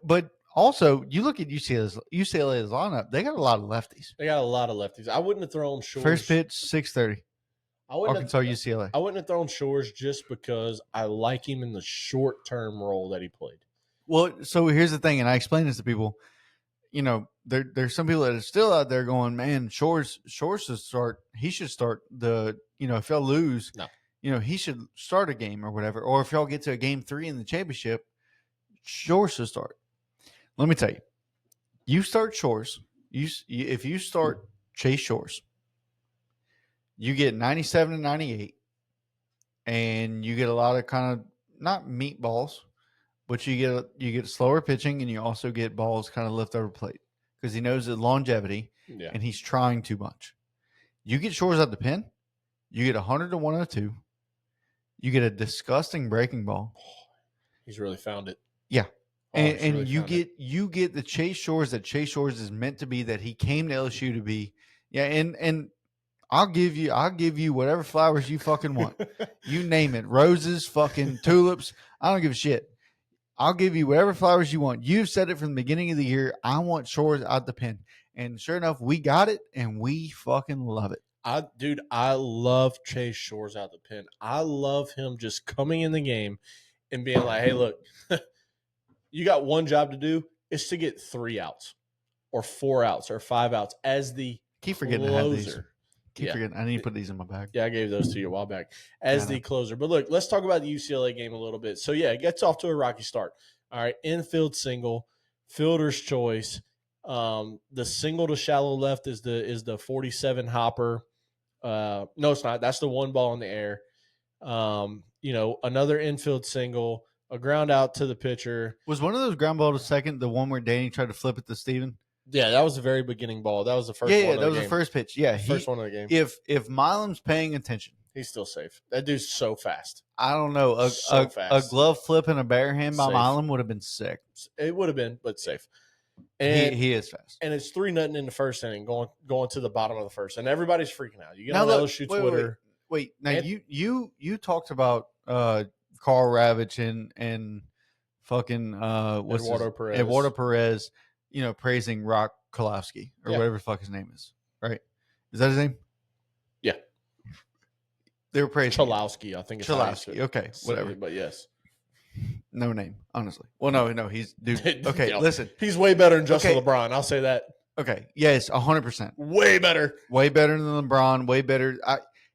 also, you look at UCLA's lineup, they got a lot of lefties. I wouldn't have thrown Shores. First pitch, 6:30. Arkansas, UCLA. I wouldn't have thrown Shores just because I like him in the short-term role that he played. Well, so here's the thing, and I explain this to people. There's some people that are still out there going, man, Shores should start. He should start if y'all lose, he should start a game or whatever. Or if y'all get to a game 3 in the championship, Shores should start. Let me tell you, you start Shores. If you start Chase Shores. You get 97 and 98, and you get a lot of kind of not meatballs, but you get slower pitching, and you also get balls kind of lift over plate because he knows the longevity, and he's trying too much. You get Shores out the pen, you get 100 to 102, you get a disgusting breaking ball. He's really found it. Yeah. And really you get the Chase Shores that Chase Shores is meant to be, that he came to LSU to be. Yeah, and I'll give you whatever flowers you fucking want. You name it. Roses, fucking tulips. I don't give a shit. I'll give you whatever flowers you want. You've said it from the beginning of the year. I want Shores out the pen. And sure enough, we got it, and we fucking love it. I love Chase Shores out the pen. I love him just coming in the game and being like, hey, look, you got one job to do. It's to get 3 outs or 4 outs or 5 outs as the Keep forgetting to have these. closer. Keep forgetting. I need to put these in my bag. Yeah, I gave those to you a while back as the closer. But look, let's talk about the UCLA game a little bit. So, yeah, it gets off to a rocky start. All right, infield single, fielder's choice. The single to shallow left is the 47 hopper. No, it's not. That's the one ball in the air. Another infield single, a ground out to the pitcher. Was one of those ground ball to second the one where Danny tried to flip it to Steven? Yeah, that was the very beginning ball. That was the first one. Yeah, that was the first pitch. Yeah, first one of the game. If Milam's paying attention, he's still safe. That dude's so fast. I don't know. A glove flip and a bare hand by Milam would have been sick. It would have been, but safe. And he is fast. And it's 3-0 in the first inning, going to the bottom of the first, and everybody's freaking out. You get on LSU Twitter. Wait. Now you talked about Carl Ravitch and fucking Eduardo Perez. Praising Rock Kolowski or whatever the fuck his name is. Right? Is that his name? Yeah. They were praising Cholowski, I think it's Cholowski. Okay, whatever. But yes. No name, honestly. Well, no, he's dude. Okay, listen. He's way better than Justin LeBron. I'll say that. Okay, yes, 100%. Way better. Way better than LeBron. Way better.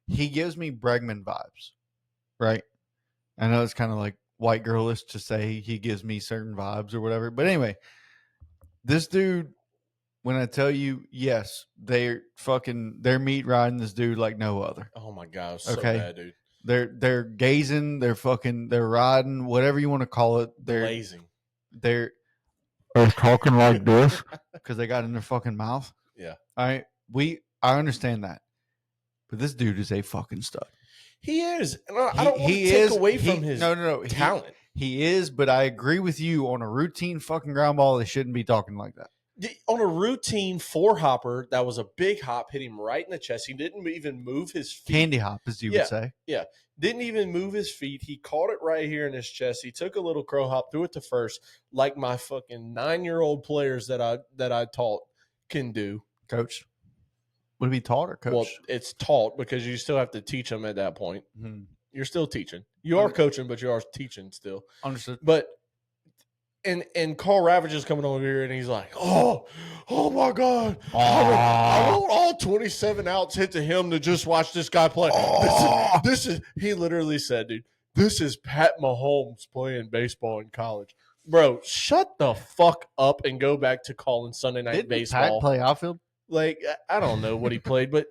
He gives me Bregman vibes, right? I know it's kind of like white girlish to say he gives me certain vibes or whatever, but anyway, this dude. When I tell you, yes, they're meat riding this dude like no other. Oh my God, so bad, dude. They're gazing, they're riding, whatever you want to call it. They're blazing. They're talking like this because they got in their fucking mouth. Yeah. All right. I understand that. But this dude is a fucking stud. He is. And I don't want to take away from his talent. He is, but I agree with you on a routine fucking ground ball, they shouldn't be talking like that. On a routine 4-hopper, that was a big hop, hit him right in the chest. He didn't even move his feet. Candy hop, as you would say. Yeah. Didn't even move his feet. He caught it right here in his chest. He took a little crow hop, threw it to first, like my fucking 9-year-old players that I taught can do. Coach. Would it be taught or coached? Well, it's taught because you still have to teach them at that point. Mm-hmm. You're still teaching. You are coaching, but you are teaching still. Understood. But And Carl Ravitch is coming over here, and he's like, oh my God. I want all 27 outs hit to him to just watch this guy play. This is he literally said, dude, this is Pat Mahomes playing baseball in college. Bro, shut the fuck up and go back to calling Sunday Night Baseball. Pat play outfield? Like, I don't know what he played, but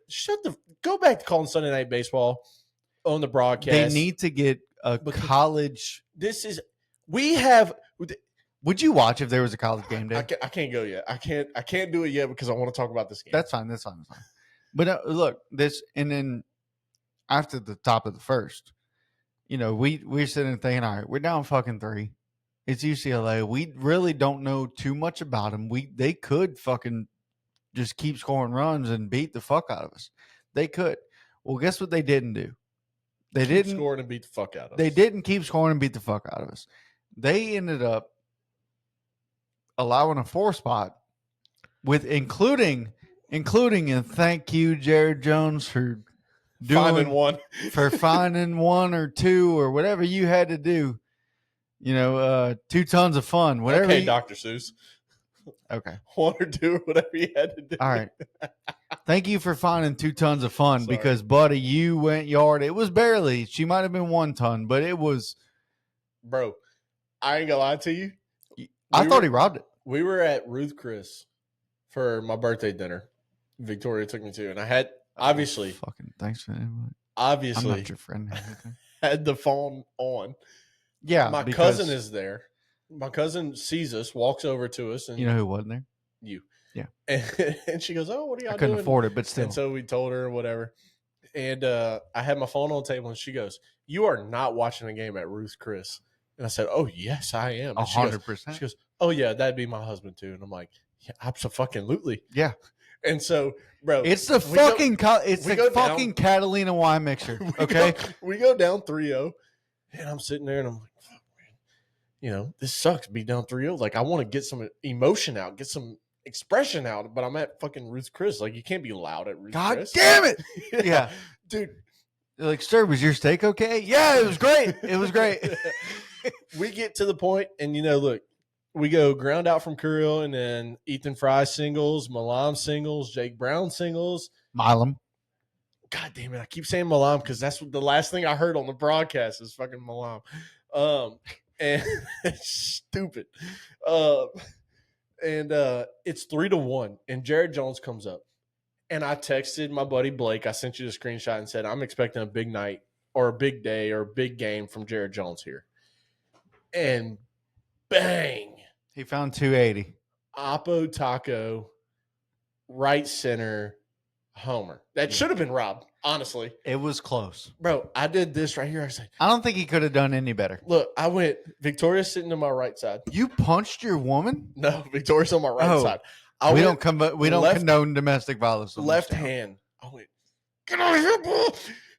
go back to calling Sunday Night Baseball on the broadcast. They need to get a college. Would you watch if there was a college game day? I can't go yet. I can't do it yet because I want to talk about this game. That's fine. But look, and then after the top of the first, we're sitting thinking, all right, we're down fucking 3. It's UCLA. We really don't know too much about them. They could fucking just keep scoring runs and beat the fuck out of us. They could. Well, guess what they didn't do? They didn't score and beat the fuck out of us. They didn't keep scoring and beat the fuck out of us. They ended up allowing a 4 spot with including and thank you Jared Jones for finding one for finding 1 or 2 or whatever you had to do. 2 tons of fun. Whatever. Okay, Dr. Seuss. Okay. 1 or 2 or whatever you had to do. All right. Thank you for finding 2 tons of fun because buddy, you went yard. It was barely. She might have been 1 ton, but it was. Bro, I ain't gonna lie to you. I thought he robbed it. We were at Ruth Chris for my birthday dinner. Victoria took me to, and I had obviously, fucking thanks for that. I'm obviously not your friend or anything. had the phone on. Yeah, My because cousin is there. My cousin sees us, walks over to us, and you know who wasn't there? you. Yeah. And she goes, "Oh, what are y'all I couldn't doing?" afford it, but still. And so we told her whatever. And I had my phone on the table, and she goes, "You are not watching the game at Ruth Chris." And I said, "Oh yes, I am." And she 100%. goes, "Oh yeah, that'd be my husband too." And I'm like, "Yeah, absolutely." Yeah. And so, bro, It's the we go- fucking it's we the go fucking down- Catalina wine mixer. Okay. we go down 3-0, and I'm sitting there, and I'm like, "Fuck, man, you know, this sucks. Be down 3-0. Like I want to get some emotion out, get some expression out, but I'm at fucking Ruth Chris. Like you can't be loud at Ruth God Chris. damn it. Yeah. Dude. They're like, sir, was your steak okay? Yeah, it was great. It was great. We get to the point, and look, we go ground out from Curiel, and then Ethan Fry singles, Malam singles, Jake Brown singles. Milam. God damn it. I keep saying Malam because that's what the last thing I heard on the broadcast is fucking Malam. And it's stupid. It's 3-1, and Jared Jones comes up. And I texted my buddy Blake. I sent you the screenshot and said, I'm expecting a big night or a big day or a big game from Jared Jones here. And bang. He found 280. Oppo Taco, right center, homer. That should have been Rob, honestly. It was close. Bro, I did this right here. I said, I don't think he could have done any better. look, I went, Victoria's sitting to my right side. You punched your woman? No, Victoria's on my right side. We don't condone domestic violence. Left hand. I went, get out of here, bro.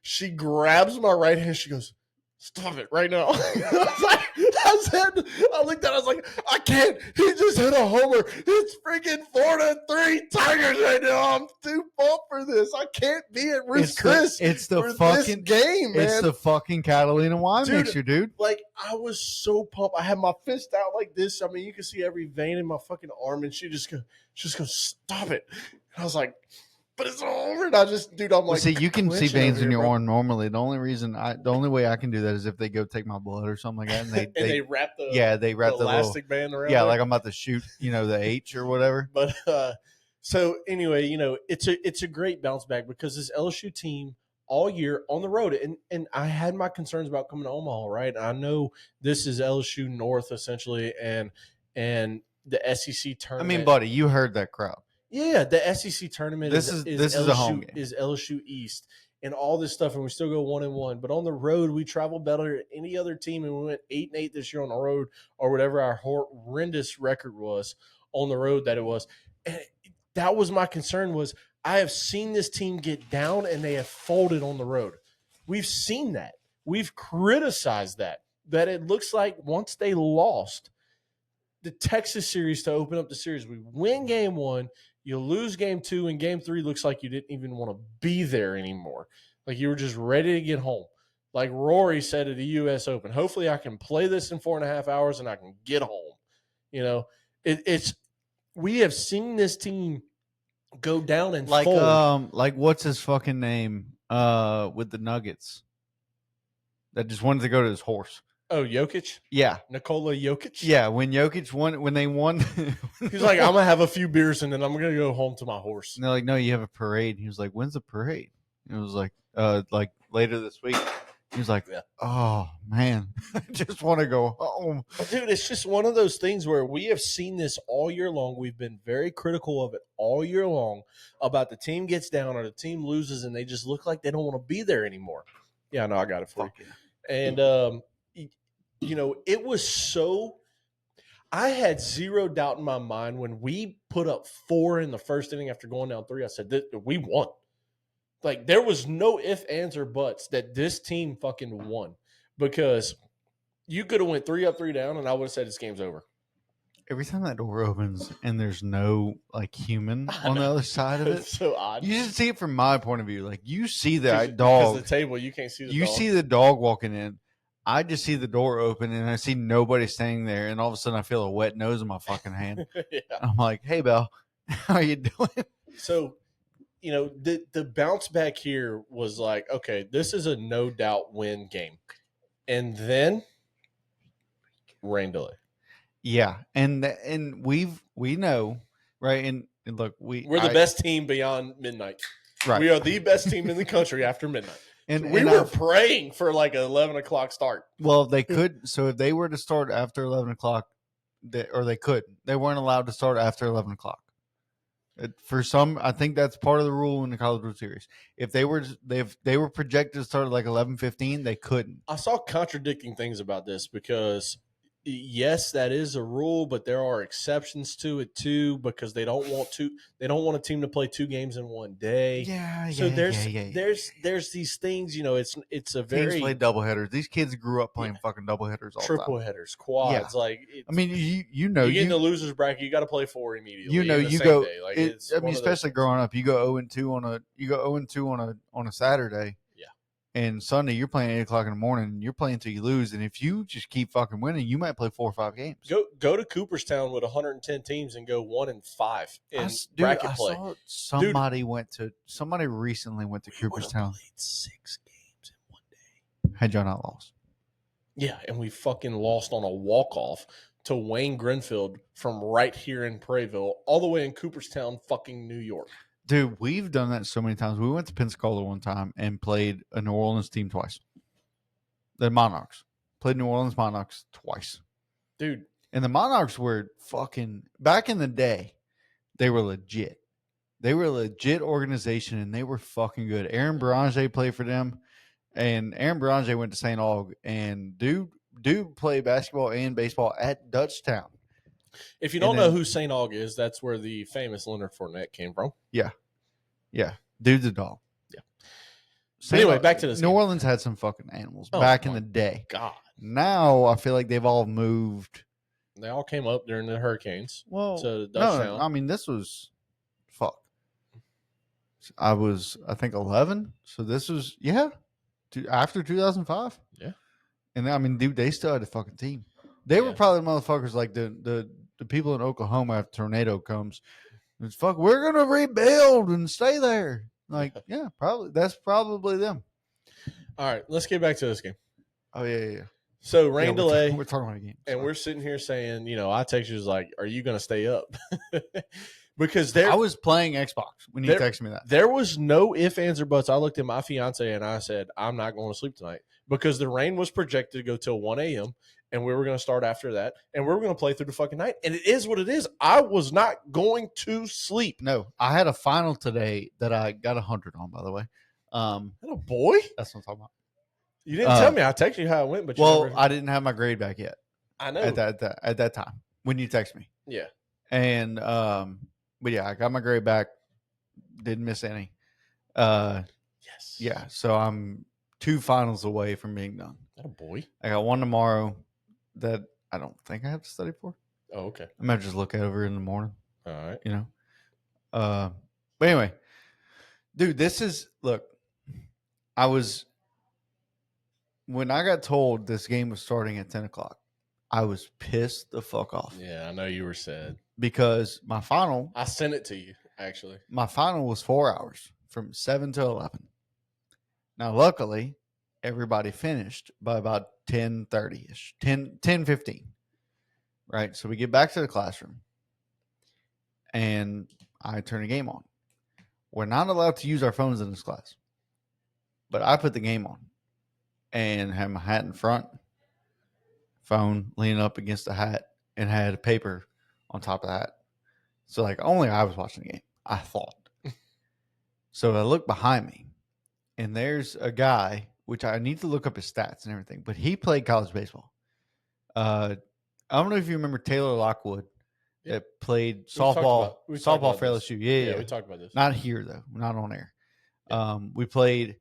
She grabs my right hand. She goes, stop it right now. I looked at it. I was like, I can't. He just hit a homer. It's freaking 4-3 Tigers right now. I'm too pumped for this. I can't be at Ruth Chris. It's the for fucking this game, man. It's the fucking Catalina wine mixer, dude. Like, I was so pumped. I had my fist out like this. I mean, you can see every vein in my fucking arm, and she just goes, stop it. And I was like, but it's over. And I just, dude, I'm like, see, you can see veins in your bro. arm normally. The only way I can do that is if they go take my blood or something like that, and they wrap the the elastic band around. Yeah, there. like I'm about to shoot, the H or whatever. But so anyway, it's a great bounce back because this LSU team all year on the road, and I had my concerns about coming to Omaha, right? I know this is LSU North essentially, and the SEC tournament. I mean, buddy, you heard that crowd. Yeah, the SEC tournament this is LSU, a home game. Is LSU East and all this stuff, and we still go 1-1. But on the road, we travel better than any other team, and we went 8-8 this year on the road, or whatever our horrendous record was on the road that it was. And that was my concern. Was I have seen this team get down, and they have folded on the road. We've seen that. We've criticized that it looks like once they lost the Texas series to open up the series, we win game 1. You lose game 2, and game 3 looks like you didn't even want to be there anymore. Like you were just ready to get home. Like Rory said at the U.S. Open, hopefully I can play this in 4.5 hours and I can get home. We have seen this team go down and fold. Like what's his fucking name with the Nuggets that just wanted to go to his horse. Oh, Jokic? Yeah. Nikola Jokic? Yeah, when Jokic won, when they won. He's like, I'm going to have a few beers and then I'm going to go home to my horse. And they're like, no, you have a parade. He was like, when's the parade? And it was like later this week. He was like, oh, man, I just want to go home. Dude, it's just one of those things where we have seen this all year long. We've been very critical of it all year long about the team gets down or the team loses and they just look like they don't want to be there anymore. Yeah, no, I got it for you. And, it was so – I had zero doubt in my mind when we put up 4 in the first inning after going down 3. I said, we won. Like, there was no ifs, ands, or buts that this team fucking won because you could have went 3 up, 3 down, and I would have said this game's over. Every time that door opens and there's no, human on the other side of it. It's so odd. You just see it from my point of view. Like, you see that dog. Because the table, you can't see the dog. You see the dog walking in. I just see the door open and I see nobody standing there, and all of a sudden I feel a wet nose in my fucking hand. Yeah. I'm like, hey, Belle, how you doing? So, the bounce back here was like, okay, this is a no doubt win game. And then rain delay. Yeah. And we know, right? And And look, We're the best team beyond midnight. Right. We are the best team in the country after midnight. And we were praying for like an 11 o'clock start. Well, they could. So if they were to start after 11 o'clock, they couldn't. They weren't allowed to start after 11 o'clock. For some, I think that's part of the rule in the College World Series. If they were projected to start at like 11:15, they couldn't. I saw contradicting things about this because yes, that is a rule, but there are exceptions to it too because they don't want a team to play 2 games in one day. Yeah. So there's these things, it's a very teams play doubleheaders. These kids grew up playing fucking doubleheaders all the time. Triple headers, quads. Yeah. Like I mean, you get in the losers bracket, you got to play 4 immediately. You go. Day. Like especially growing up, you go 0-2 on a Saturday. And Sunday, you're playing 8 o'clock in the morning. And you're playing until you lose. And if you just keep fucking winning, you might play 4 or 5 games. Go to Cooperstown with 110 teams and go 1-5 in bracket play. Somebody recently went to Cooperstown. Played 6 games in one day. Had y'all not lost? Yeah, and we fucking lost on a walk-off to Wayne Grenfield from right here in Prairieville, all the way in Cooperstown, fucking New York. Dude, we've done that so many times. We went to Pensacola one time and played a New Orleans team twice. The Monarchs. Played New Orleans Monarchs twice. Dude. And the Monarchs were fucking, back in the day, they were legit. They were a legit organization, and they were fucking good. Aaron Beranger played for them, and Aaron Beranger went to St. Aug, and dude played basketball and baseball at Dutchtown. If you don't know who St. Aug is, that's where the famous Leonard Fournette came from. Yeah. Dude's a dog. Yeah. So anyway, back to this. New Orleans had some fucking animals back in the day. God. Now I feel like they've all moved. They all came up during the hurricanes. Well, to no, I mean this was I was, I think, 11. So this was after 2005. Yeah. And I mean, dude, they still had a fucking team. They were probably motherfuckers like the people in Oklahoma after tornado comes. It's we're gonna rebuild and stay there. Like, yeah, probably that's probably them. All right, let's get back to this game. Oh yeah. So rain delay. We're talking about a game, and we're sitting here saying, I text you like, "Are you gonna stay up?" Because I was playing Xbox when you texted me that. There was no ifs, ands, or buts. I looked at my fiance and I said, "I'm not going to sleep tonight," because the rain was projected to go till 1 a.m. and we were going to start after that, and we were going to play through the fucking night. And it is what it is. I was not going to sleep. No, I had a final today that I got 100 on, by the way. Hello, boy. That's what I'm talking about. You didn't tell me. I texted you how it went, but I didn't have my grade back yet. I know at that time when you text me. Yeah, and but yeah, I got my grade back. Didn't miss any. Yes. Yeah, so I'm 2 finals away from being done. Oh boy. I got one tomorrow that I don't think I have to study for. Oh, okay. I might just look over in the morning. All right. But anyway, dude, when I got told this game was starting at 10 o'clock, I was pissed the fuck off. Yeah, I know you were sad. Because my final... I sent it to you, actually. My final was 4 hours, from 7 to 11. Now, luckily, everybody finished by about 10:30-ish, 10:15. Right? So we get back to the classroom, and I turn the game on. We're not allowed to use our phones in this class. But I put the game on and had my hat in front, phone leaning up against the hat, and had a paper on top of the hat. So, like, only I was watching the game, I thought. So I look behind me, and there's a guy, which I need to look up his stats and everything, but he played college baseball. I don't know if you remember Taylor Lockwood that played softball for LSU. Yeah, we talked about this. Not here, though. Not on air. Yeah. We played...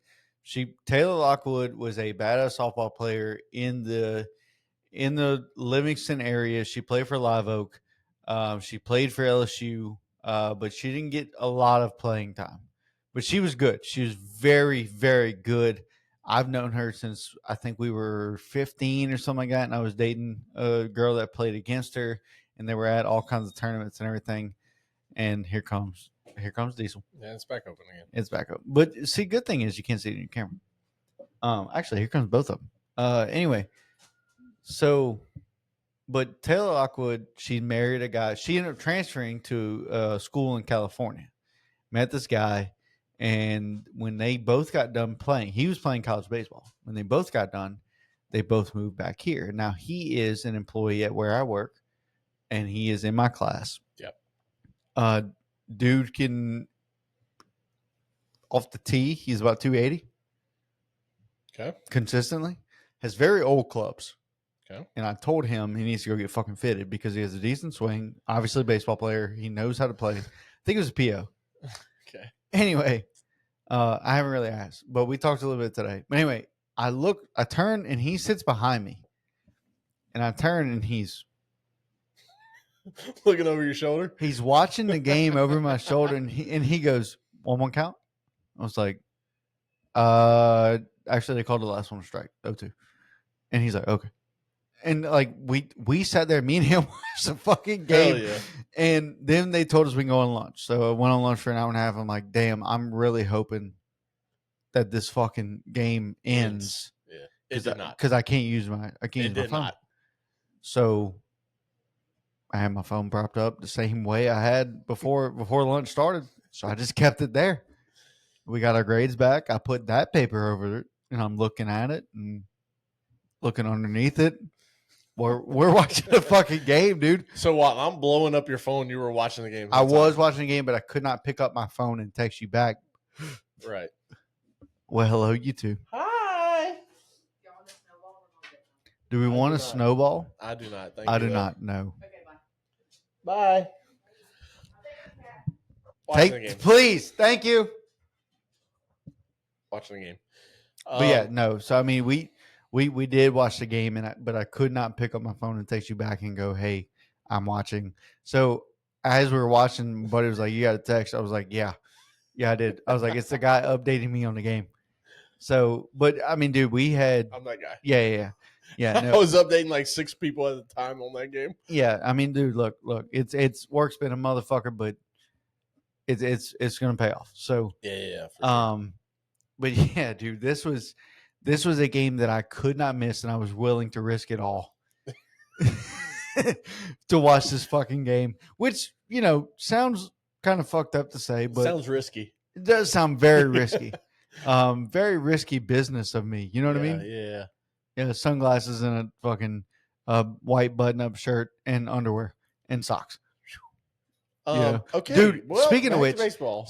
Taylor Lockwood was a badass softball player in the Livingston area. She played for Live Oak. She played for LSU, but she didn't get a lot of playing time. But she was good. She was very, very good. I've known her since I think we were 15 or something like that, and I was dating a girl that played against her, and they were at all kinds of tournaments and everything. And here comes Diesel. Yeah, it's back open again. It's back open. But see, good thing is you can't see it in your camera. Actually, here comes both of them. Anyway, so But Taylor Lockwood, she married a guy. She ended up transferring to a school in California. Met this guy, and when they both got done playing, he was playing college baseball. When they both got done, they both moved back here. Now he is an employee at where I work, and he is in my class. Yep. Dude can off the tee. He's about 280. Okay. Consistently. Has very old clubs. Okay. And I told him he needs to go get fucking fitted because he has a decent swing. Obviously, a baseball player. He knows how to play. I think it was a PO. Okay. Anyway, I haven't really asked, but we talked a little bit today. But anyway, I turn, and he sits behind me. And I turn, and he's Looking over your shoulder. watching the game over my shoulder, and he goes, 1-1 count? I was like, actually, they called the last one a strike, 0-2. And he's like, okay. And like we sat there, me and him watched the fucking game. Hell yeah. And then they told us we can go on lunch. So I went on lunch for an hour and a half. I'm like, damn, I'm really hoping that this fucking game ends. Yeah. It did not. Because I can't use my phone. Not. So I had my phone propped up the same way I had before lunch started. So I just kept it there. We got our grades back. I put that paper over it, and I'm looking at it and looking underneath it. We're watching the fucking game, dude. So while I'm blowing up your phone, you were watching the game. I was watching the game, but I could not pick up my phone and text you back. Right. Well, hello, you two. Hi. Do we want a snowball? I do not. I do not know. Bye. Watching the game. Please, thank you. Watching the game. But yeah, no. So I mean, we did watch the game, but I could not pick up my phone and text you back and go, "Hey, I'm watching." So as we were watching, my buddy was like, "You got a text?" I was like, "Yeah, I did." I was like, "It's the guy updating me on the game." So, but I mean, dude, we had. I'm that guy. Yeah. No. I was updating like 6 people at a time on that game. Yeah, I mean, dude, look, it's work's been a motherfucker, but it's gonna pay off. So Yeah. For sure. But yeah, dude, this was a game that I could not miss, and I was willing to risk it all to watch this fucking game, which sounds kind of fucked up to say, but sounds risky. It does sound very risky. Very risky business of me. You know what I mean? Yeah, sunglasses and a fucking white button-up shirt and underwear and socks. Okay, dude. Well, speaking of which, baseball.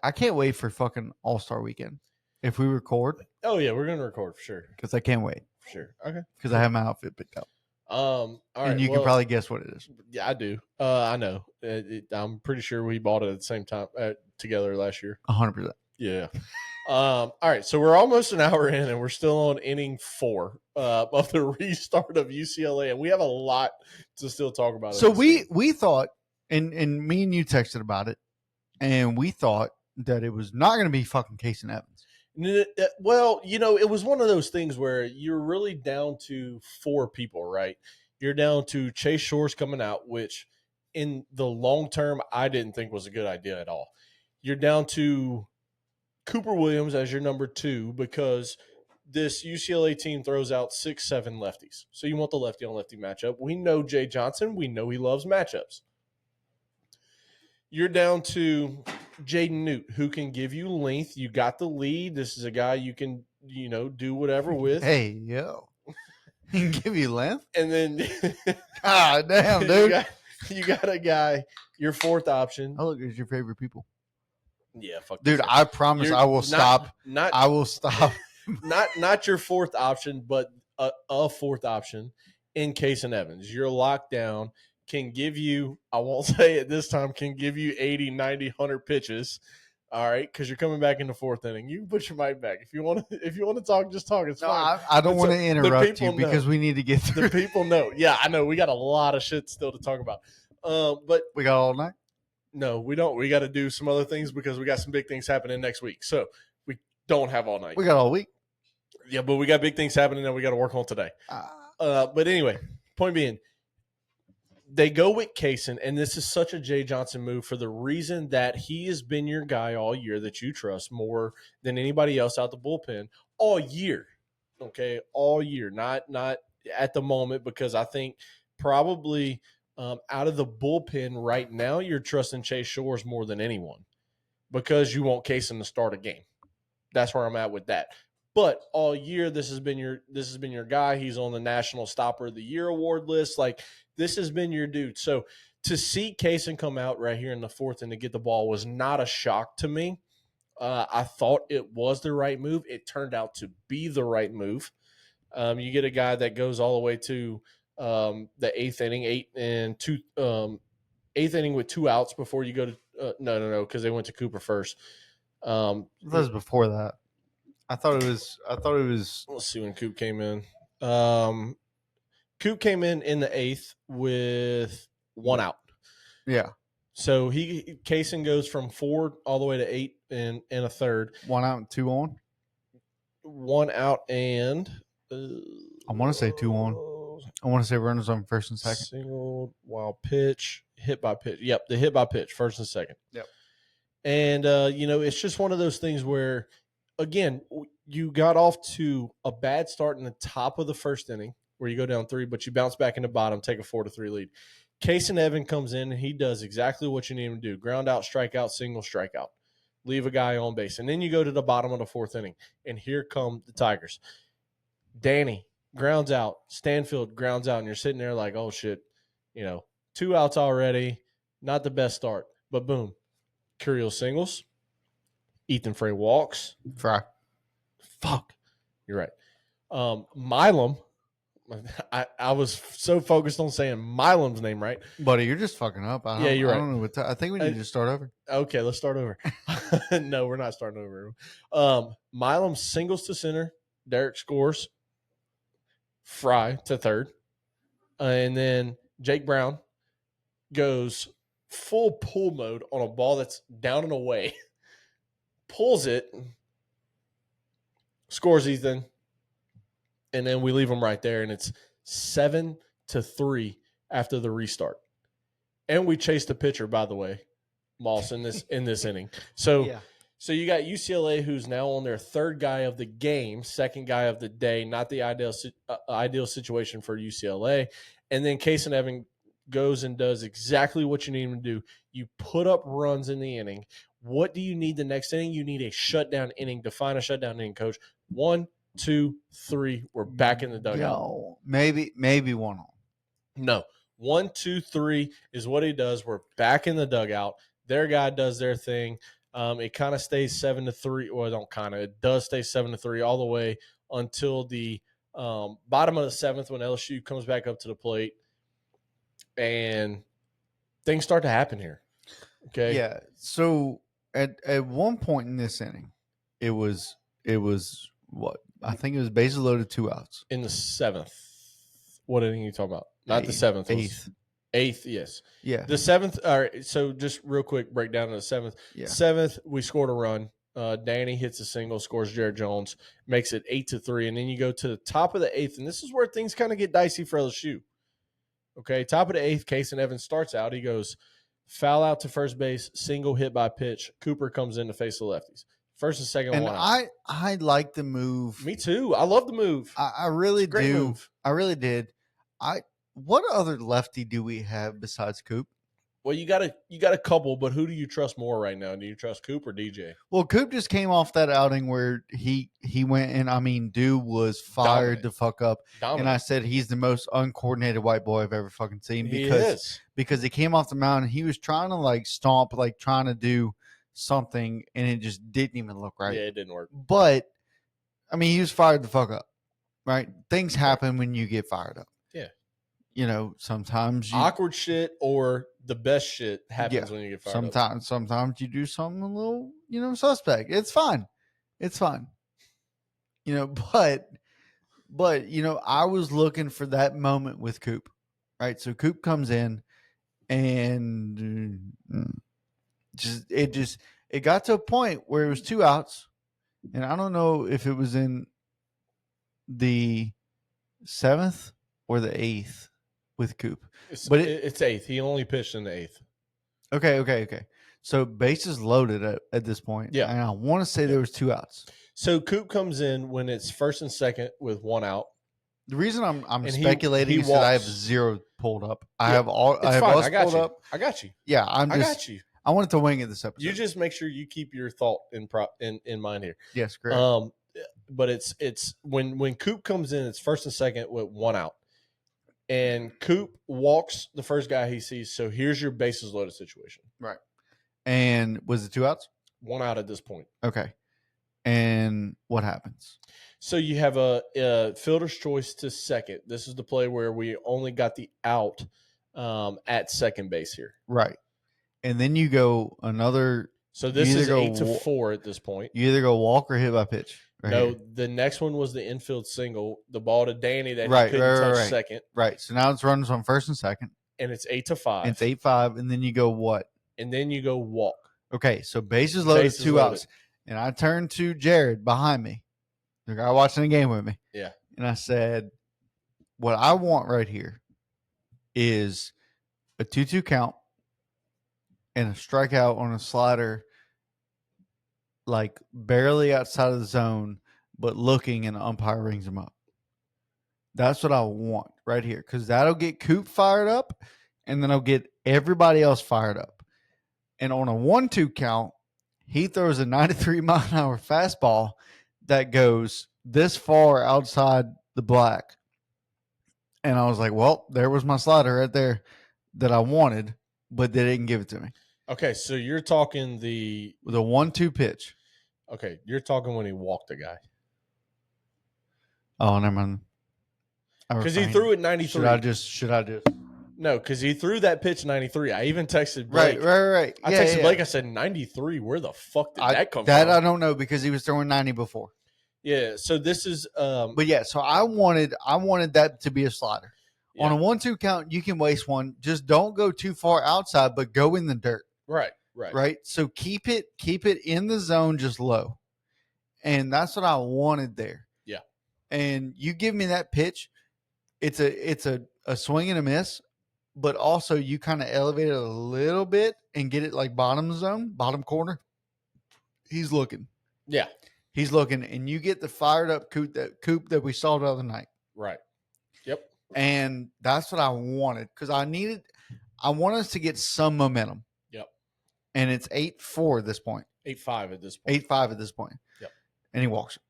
I can't wait for fucking All-Star Weekend. If we record, oh yeah, we're gonna record for sure. Because I can't wait. For sure. Okay. Because I have my outfit picked up. All right. And you can probably guess what it is. Yeah, I do. I know. I'm pretty sure we bought it at the same time together last year. 100%. Yeah. All right. So we're almost an hour in, and we're still on inning 4 of the restart of UCLA, and we have a lot to still talk about. So we thought, and me and you texted about it, and we thought that it was not going to be fucking Case and Evans. Well, it was one of those things where you're really down to 4 people, right? You're down to Chase Shores coming out, which in the long term, I didn't think was a good idea at all. You're down to Cooper Williams as your number 2 because this UCLA team throws out 6-7 lefties. So you want the lefty on lefty matchup. We know Jay Johnson. We know he loves matchups. You're down to Jaden Newt, who can give you length. You got the lead. This is a guy you can, do whatever with. Hey, yo. He can give you length? And then God damn, dude. You got a guy, your 4th option. Oh, look, it's your favorite people. Yeah, fuck dude, I promise I will stop. I will stop. Not your 4th option, but a 4th option in Case and Evans. You're locked down. Can give you, I won't say it this time, can give you 80, 90, 100 pitches. All right, because you're coming back in the 4th inning. You can put your mic back. If you want to talk, just talk. It's fine. I don't want to interrupt you because we need to get through. The people know. Yeah, I know. We got a lot of shit still to talk about. But we got all night? No, we don't. We got to do some other things because we got some big things happening next week. So we don't have all night. We got all week. Yeah, but we got big things happening that we got to work on today. But anyway, point being, they go with Kaysen, and this is such a Jay Johnson move for the reason that he has been your guy all year that you trust more than anybody else out the bullpen all year. Okay, all year, not at the moment, because I think probably out of the bullpen right now, you're trusting Chase Shores more than anyone because you want Kaysen to start a game. That's where I'm at with that. But all year, this has been your guy. He's on the National Stopper of the Year award list. Like, this has been your dude. So to see Kaysen come out right here in the fourth and to get the ball was not a shock to me. I thought it was the right move. It turned out to be the right move. You get a guy that goes all the way to the eighth inning, eighth inning with 2 outs before you go to no, because they went to Cooper first. That was before that. I thought it was. Let's see when Coop came in. Coop came in the eighth with 1 out. Yeah. So Kaysen goes from 4 all the way to 8 and a third. 1 out and 2 on. 1 out and I want to say 2 on. I want to say runners on first and second. Single, wild pitch, hit by pitch. Yep, the hit by pitch, first and second. Yep. And it's just one of those things where, again, you got off to a bad start in the top of the first inning where you go down 3, but you bounce back in the bottom, take a 4-3 lead. Kaysen Evan comes in and he does exactly what you need him to do. Ground out, strikeout, single, strikeout. Leave a guy on base. And then you go to the bottom of the fourth inning, and here come the Tigers. Danny grounds out. Stanfield grounds out, and you're sitting there like, oh, shit. 2 outs already. Not the best start. But boom. Curiel singles. Ethan Frey walks. Fry. Fuck. You're right. Milam. I was so focused on saying Milam's name right. Buddy, you're just fucking up. Yeah, you're right. I don't know what I think we need to start over. Okay, let's start over. No, we're not starting over. Milam singles to center. Derek scores. Fry to third. And then Jake Brown goes full pull mode on a ball that's down and away. Pulls it. Scores Ethan. And then we leave them right there, and it's 7-3 after the restart. And we chased the pitcher, by the way, Moss, in this inning. So you got UCLA, who's now on their third guy of the game, second guy of the day, not the ideal situation for UCLA. And then Kaysen Evan goes and does exactly what you need him to do. You put up runs in the inning. What do you need the next inning? You need a shutdown inning. Define a shutdown inning, Coach. 1, 2, 3. We're back in the dugout. No, maybe 1 on. No. 1, 2, 3 is what he does. We're back in the dugout. Their guy does their thing. It kind of stays 7-3. Well, don't kind of. It does stay 7-3 all the way until the bottom of the 7th when LSU comes back up to the plate. And things start to happen here. Okay. Yeah. So at one point in this inning, it was what? I think it was bases loaded, 2 outs. In the 7th. What inning are you talking about? Not the 7th. 8th. 8th, yes. Yeah. The 7th. All right. So just real quick breakdown of the 7th. Yeah. 7th, we scored a run. Danny hits a single, scores Jared Jones, makes it 8-3. And then you go to the top of the 8th. And this is where things kind of get dicey for LSU. Okay. Top of the 8th, Kaysen Evans starts out. He goes foul out to first base, single hit by pitch. Cooper comes in to face the lefties. First and second, and 1 out. I like the move. Me too. I love the move. I really Great do. move. I really did. What other lefty do we have besides Coop? Well, you got a couple, but who do you trust more right now? Do you trust Coop or DJ? Well, Coop just came off that outing where he went and dude was fired Dominant. to fuck up. Dominant. And I said he's the most uncoordinated white boy I've ever fucking seen Because he came off the mound and he was trying to stomp, trying to do something, and it just didn't even look right. Yeah, it didn't work. But he was fired the fuck up. Right? Things happen when you get fired up. Yeah. Sometimes awkward shit or the best shit happens when you get fired up. Sometimes you do something a little, suspect. It's fine. But I was looking for that moment with Coop. Right? So Coop comes in and it got to a point where it was 2 outs, and I don't know if it was in the 7th or the 8th with Coop. It's 8th. He only pitched in the 8th. Okay. So bases loaded at this point. Yeah. And I want to say there was 2 outs. So Coop comes in when it's first and second with 1 out. The reason I'm And speculating he is that I have walks. 0 pulled up. I Yeah, have all. I It's have fine. us I got pulled you. up. I got you. Yeah, I got you. I wanted to wing it this episode. You just make sure you keep your thought in mind here. Yes, correct. But it's when Coop comes in, it's first and second with 1 out, and Coop walks the first guy he sees. So here's your bases loaded situation. Right. And was it 2 outs? 1 out at this point. Okay. And what happens? So you have a fielder's choice to second. This is the play where we only got the out at second base here. Right. And then you go another. So this is go 8-4 at this point. You either go walk or hit by pitch. No, here. the next one was the infield single, the ball to Danny that Right, he couldn't touch right. second. Right. So now it's runners on first and second. And it's 8-5. It's 8-5, and then you go what? And then you go walk. Okay, so bases loaded, Bases 2 loaded. outs. And I turned to Jared behind me, the guy watching the game with me. Yeah. And I said, what I want right here is a 2-2 count and a strikeout on a slider, like barely outside of the zone, but looking, and the umpire rings him up. That's what I want right here, because that'll get Coop fired up, and then I'll get everybody else fired up. And on a 1-2 count, he throws a 93-mile-an-hour fastball that goes this far outside the black. And I was like, well, there was my slider right there that I wanted, but they didn't give it to me. Okay, so you're talking With a 1-2 pitch. Okay, you're talking when he walked the guy. Oh, never mind. Because he threw it 93. Should I just? No, because he threw that pitch 93. I even texted Blake. Right. I texted Blake. I said 93. Where the fuck did that come from? That I don't know, because he was throwing 90 before. Yeah. So this is. But yeah, so I wanted that to be a slider. Yeah. On a 1-2 count, you can waste one. Just don't go too far outside, but go in the dirt. Right. So keep it in the zone, just low, and that's what I wanted there. Yeah. And you give me that pitch, it's a swing and a miss, but also you kind of elevate it a little bit and get it like bottom zone, bottom corner. He's looking. Yeah. He's looking, and you get the fired up Coop that we saw the other night. Right. Yep. And that's what I wanted, because I want us to get some momentum. Yep. And it's 8-4 at this point. 8-5 at this point. 8-5 at this point. Yep. And he walks him.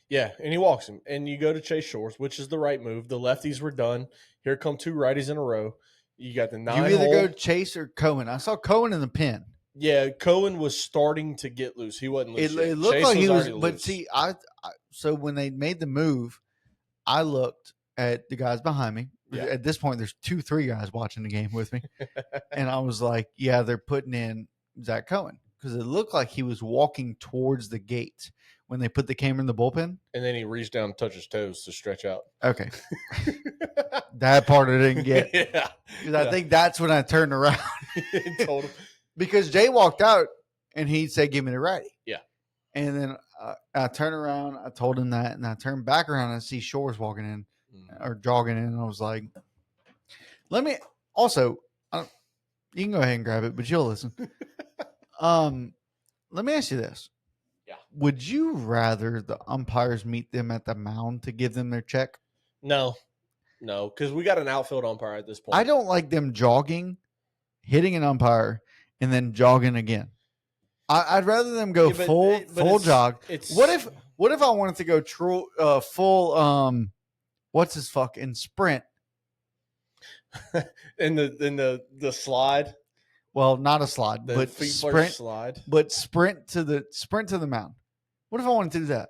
Yeah, and he walks him. And you go to Chase Shores, which is the right move. The lefties were done. Here come 2 righties in a row. You got the 9 You either go Chase or Cohen. I saw Cohen in the pen. Yeah, Cohen was starting to get loose. He wasn't loose. It looked Chase like he was, loose. but see, so when they made the move, I looked at the guys behind me. Yeah. At this point, there's 2-3 guys watching the game with me. And I was like, yeah, they're putting in Zach Cohen, because it looked like he was walking towards the gate when they put the camera in the bullpen. And then he reached down and touched his toes to stretch out. Okay. That part I didn't get. Yeah. Because I think that's when I turned around. Told him. Because Jay walked out and he said, give me the righty. Yeah. And then I turned around. I told him that. And I turned back around and I see Shores walking in or jogging in. And I was like, let me also, you can go ahead and grab it, but you'll listen. Let me ask you this. Yeah. Would you rather the umpires meet them at the mound to give them their check? No, because we got an outfield umpire at this point. I don't like them jogging, hitting an umpire, and then jogging again. I'd rather them go full jog. What if I wanted to go full what's his fucking sprint? in the slide. Well, not a slide, but sprint slide. But sprint to the mound. What if I wanted to do that?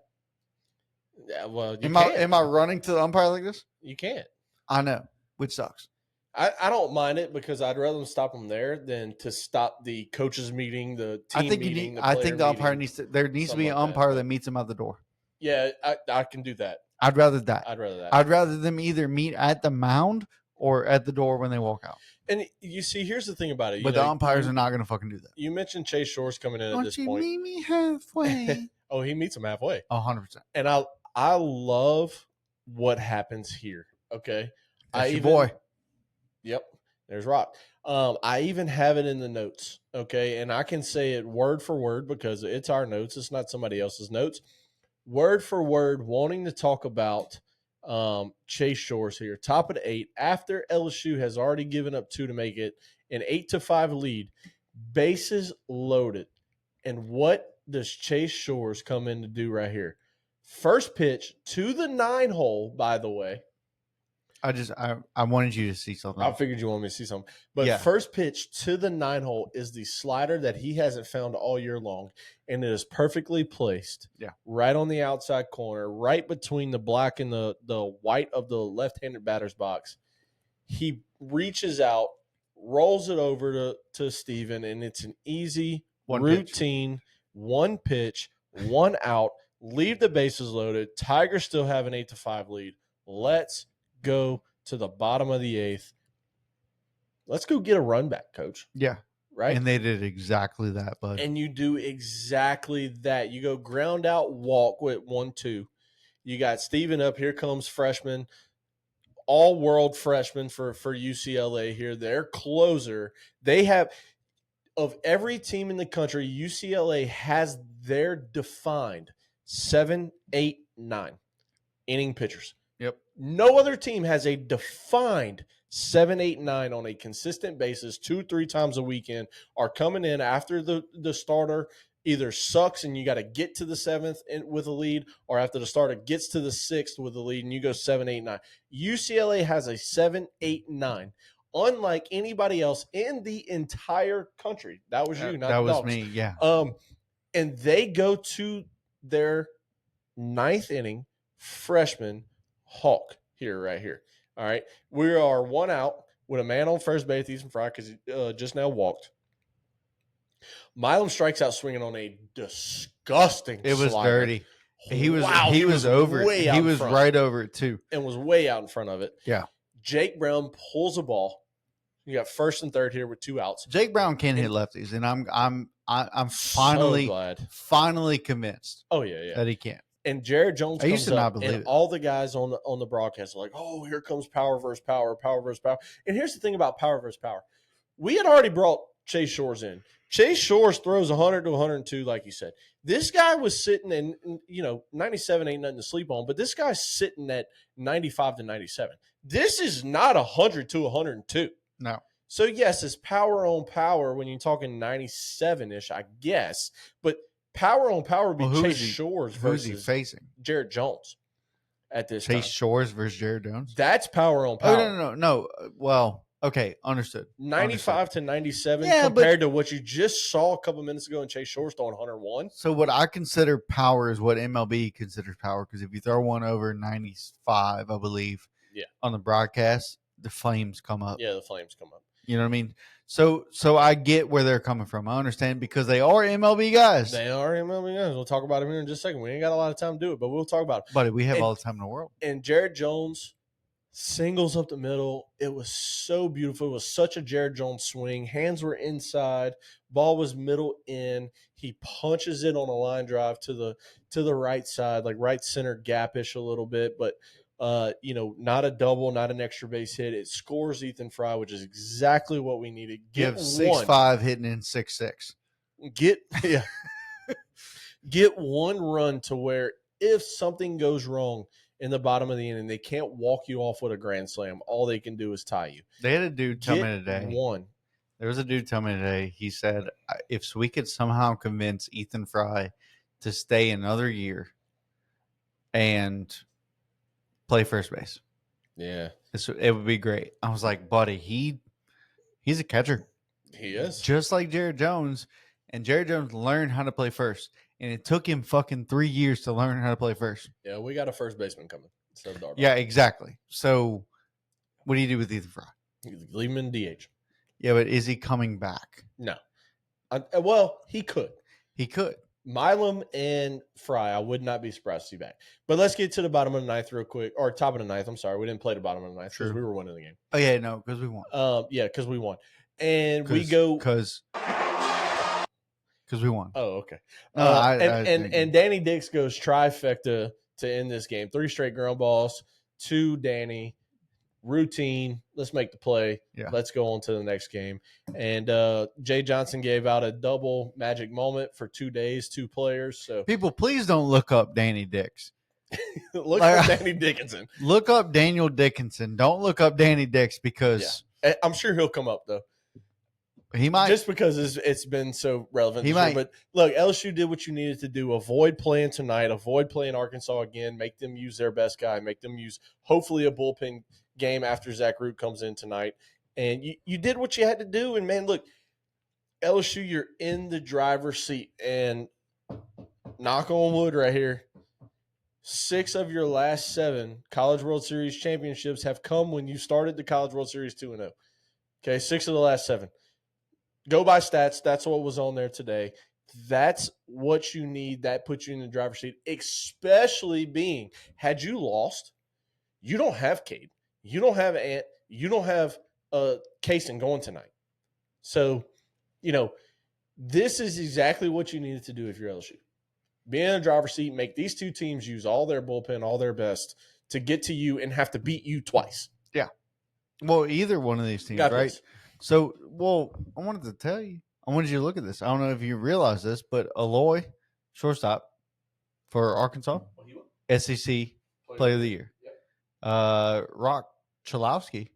Yeah, well, am I running to the umpire like this? You can't. I know, which sucks. I don't mind it, because I'd rather them stop them there than to stop the coaches meeting, the team meeting. I think the umpire needs to be an umpire that meets him at the door. Yeah, I can do that. I'd rather that. I'd rather them either meet at the mound or at the door when they walk out. And you see, here's the thing about it. But the umpires are not going to fucking do that. You mentioned Chase Shores coming in at this point. Don't you meet me halfway? Oh, he meets him halfway. 100%. And I love what happens here. Okay. That's your boy. Yep. There's Rock. I even have it in the notes. Okay. And I can say it word for word, because it's our notes. It's not somebody else's notes. Word for word, wanting to talk about Chase Shores here, top of the 8, after LSU has already given up 2 to make it an 8-5 lead, bases loaded. And what does Chase Shores come in to do right here? First pitch to the 9 hole, by the way. I wanted you to see something. I figured you wanted me to see something. But Yeah. first pitch to the 9 hole is the slider that he hasn't found all year long. And it is perfectly placed. Yeah. Right on the outside corner, right between the black and the white of the left-handed batter's box. He reaches out, rolls it over to Steven, and it's an easy routine, 1 pitch, 1 out, leave the bases loaded. Tigers still have an 8-5 lead. Let's go to the bottom of the 8th. Let's go get a run back, Coach. Yeah. Right? And they did exactly that, bud. And you do exactly that. You go ground out, walk with 1-2. You got Steven up. Here comes freshman, all-world freshman for UCLA here. Their closer. They have, of every team in the country, UCLA has their defined 7, 8, 9 inning pitchers. Yep. No other team has a defined 7, 8, 9 on a consistent basis 2-3 times a weekend, are coming in after the starter either sucks and you got to get to the 7th with a lead, or after the starter gets to the 6th with a lead and you go 7, 8, 9. UCLA has a 7, 8, 9. Unlike anybody else in the entire country. That was you, not that the was Dogs. me, yeah. And they go to their 9th inning freshman Hawk here, right here. All right. We are 1 out with a man on first base, Ethan Fry, because he just now walked. Milam strikes out swinging on a disgusting It was slider. dirty. He was over it. way out He in was front right over it too. and was way out in front of it. Yeah. Jake Brown pulls a ball. You got first and third here with 2 outs. Jake Brown can hit lefties, and I'm So finally convinced. Oh yeah. That he can. And Jared Jones I used comes to not up, believe and it. all the guys on the broadcast are like, "Oh, here comes power versus power, power versus power." And here's the thing about power versus power: we had already brought Chase Shores in. Chase Shores throws 100 to 102, like you said. This guy was sitting in, 97 ain't nothing to sleep on, but this guy's sitting at 95 to 97. This is not 100 to 102. No. So yes, it's power on power when you're talking 97-ish, I guess, but power on power would be Chase Shores who's he versus facing? Jared Jones at this Chase time. Shores versus Jared Jones? That's power on power. Oh, no. Well, okay, understood. 95 to 97 Yeah, compared to what you just saw a couple minutes ago in Chase Shores throwing 101. So what I consider power is what MLB considers power, because if you throw one over 95, I believe, on the broadcast, the flames come up. Yeah, the flames come up. You know what I mean? So I get where they're coming from. I understand, because they are MLB guys. They are MLB guys. We'll talk about them here in just a second. We ain't got a lot of time to do it, but we'll talk about it. Buddy, we have all the time in the world. And Jared Jones singles up the middle. It was so beautiful. It was such a Jared Jones swing. Hands were inside. Ball was middle in. He punches it on a line drive to the right side, like right center gapish a little bit, but not a double, not an extra base hit. It scores Ethan Fry, which is exactly what we needed. Give 6'5", hitting in 6'6". Get one run to where if something goes wrong in the bottom of the inning, they can't walk you off with a grand slam. All they can do is tie you. They had a dude tell me today. One. There was a dude tell me today. He said, if we could somehow convince Ethan Fry to stay another year and play first base, yeah, it would be great. I was like, buddy, he's a catcher. He is. Just like Jared Jones. And Jared Jones learned how to play first. And it took him fucking 3 years to learn how to play first. Yeah, we got a first baseman coming. Yeah, exactly. So what do you do with Ethan Fry? Leave him in DH. Yeah, but is he coming back? No. Well, he could. He could. Milam and Fry, I would not be surprised to see back. But let's get to the bottom of the ninth real quick. Or top of the ninth. I'm sorry. We didn't play the bottom of the ninth because we were winning the game. Oh, yeah, no, because we won. Yeah, because we won. And we go... Because we won. Oh, okay. No, and Danny Dix goes trifecta to end this game. 3 straight ground balls, 2 Danny, routine. Let's make the play. Yeah. Let's go on to the next game. And Jay Johnson gave out a double magic moment for 2 days, 2 players. So people, please don't look up Danny Dix. Look Like, up Danny Dickinson. Look up Daniel Dickinson. Don't look up Danny Dix because I'm sure he'll come up though. he might. Just because it's been so relevant He this year. might. But look, LSU did what you needed to do. Avoid playing tonight. Avoid playing Arkansas again. Make them use their best guy. Make them use hopefully a bullpen game after Zach Root comes in tonight. And you did what you had to do. And, man, look, LSU, you're in the driver's seat. And knock on wood right here, 6 of your last 7 College World Series championships have come when you started the College World Series 2-0. Okay, 6 of the last 7. Go by stats. That's what was on there today. That's what you need. That puts you in the driver's seat, especially being, had you lost, you don't have Cade. You don't have Ant. You don't have Kaysen going tonight. So, this is exactly what you needed to do if you're LSU. Be in the driver's seat, make these 2 teams use all their bullpen, all their best to get to you and have to beat you twice. Yeah. Well, either one of these teams, God right? bless. So, I wanted to tell you. I wanted you to look at this. I don't know if you realize this, but Aloy, shortstop for Arkansas, SEC Player of the Year. Yep. Rock Chalowski,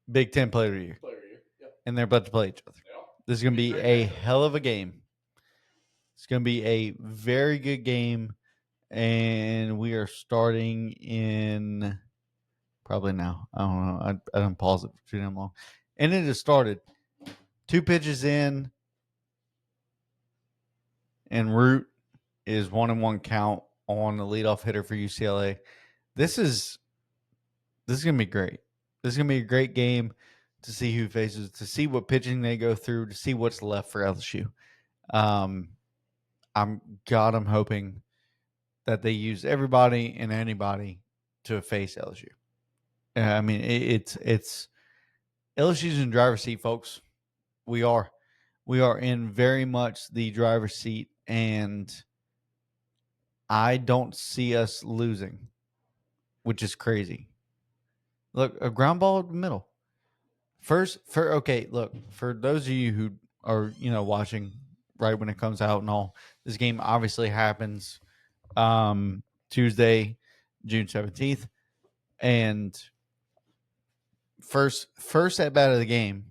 Big Ten Player of the Year. Yep. And they're about to play each other. Yep. This is going to be a hell of a game. It's going to be a very good game, and we are starting in probably now. I don't know. I don't pause it for too damn long. And it has started. 2 pitches in, and Root is 1-1 count on the leadoff hitter for UCLA. This is going to be great. This is going to be a great game to see who faces, to see what pitching they go through, to see what's left for LSU. I'm hoping that they use everybody and anybody to face LSU. I mean, it's LSU's in driver's seat, folks. We are in very much the driver's seat, and I don't see us losing, which is crazy. Look, a ground ball in the middle. For those of you who are, watching right when it comes out and all, this game obviously happens Tuesday, June 17th. And first at bat of the game,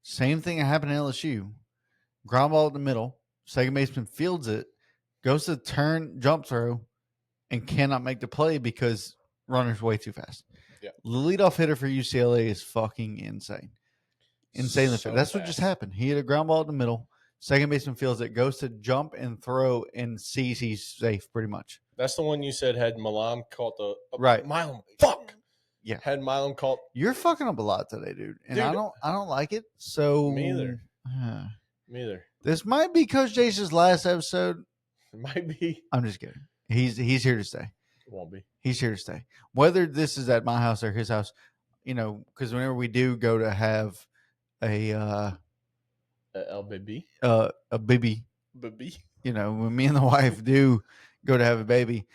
same thing that happened at LSU. Ground ball in the middle, second baseman fields it, goes to turn, jump throw, and cannot make the play because runner's way too fast. Yeah. The leadoff hitter for UCLA is fucking insane. Insanely fast. That's what just happened. He hit a ground ball in the middle. Second baseman feels it, goes to jump and throw, and sees he's safe pretty much. That's the one you said had Milam caught the right. Milam. Fuck. Yeah. Had Milam caught. You're fucking up a lot today, dude. And I don't like it. So me either. Me either. This might be Coach Jace's last episode. It might be. I'm just kidding. He's here to stay. It won't be. He's here to stay. Whether this is at my house or his house, because whenever we do go to have a baby, when me and the wife do go to have a baby,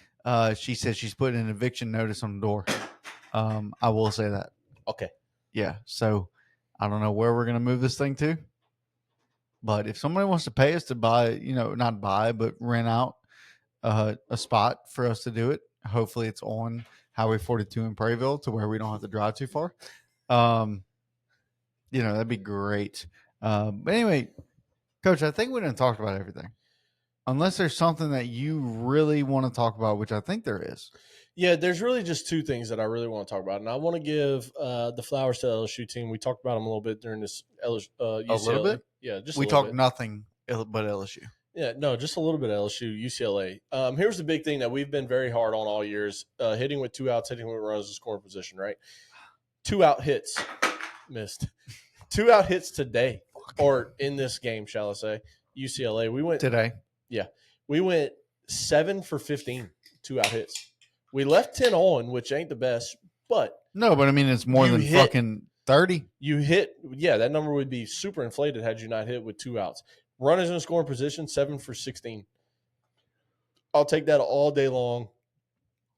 she says she's putting an eviction notice on the door. I will say that. Okay. Yeah. So I don't know where we're gonna move this thing to, but if somebody wants to pay us to buy, not buy but rent out a spot for us to do it, hopefully it's on Highway 42 in Prairieville to where we don't have to drive too far. That'd be great. But anyway, Coach, I think we done talked about everything. Unless there's something that you really want to talk about, which I think there is. Yeah, there's really just 2 things that I really want to talk about. And I want to give the flowers to the LSU team. We talked about them a little bit during this UCLA. A little bit? Yeah, just we a little talked bit. Nothing but LSU. Yeah, no, just a little bit of LSU, UCLA. Here's the big thing that we've been very hard on all years, hitting with 2 outs, hitting with runners in scoring position, right? 2 out hits. Missed. 2 out hits today, or in this game, shall I say. UCLA. We went today. Yeah. We went 7 for 15, 2 out hits. We left 10 on, which ain't the best, but no, but I mean it's more than fucking 30. You hit, yeah, that number would be super inflated had you not hit with 2 outs. Runners in scoring position, 7 for 16. I'll take that all day long.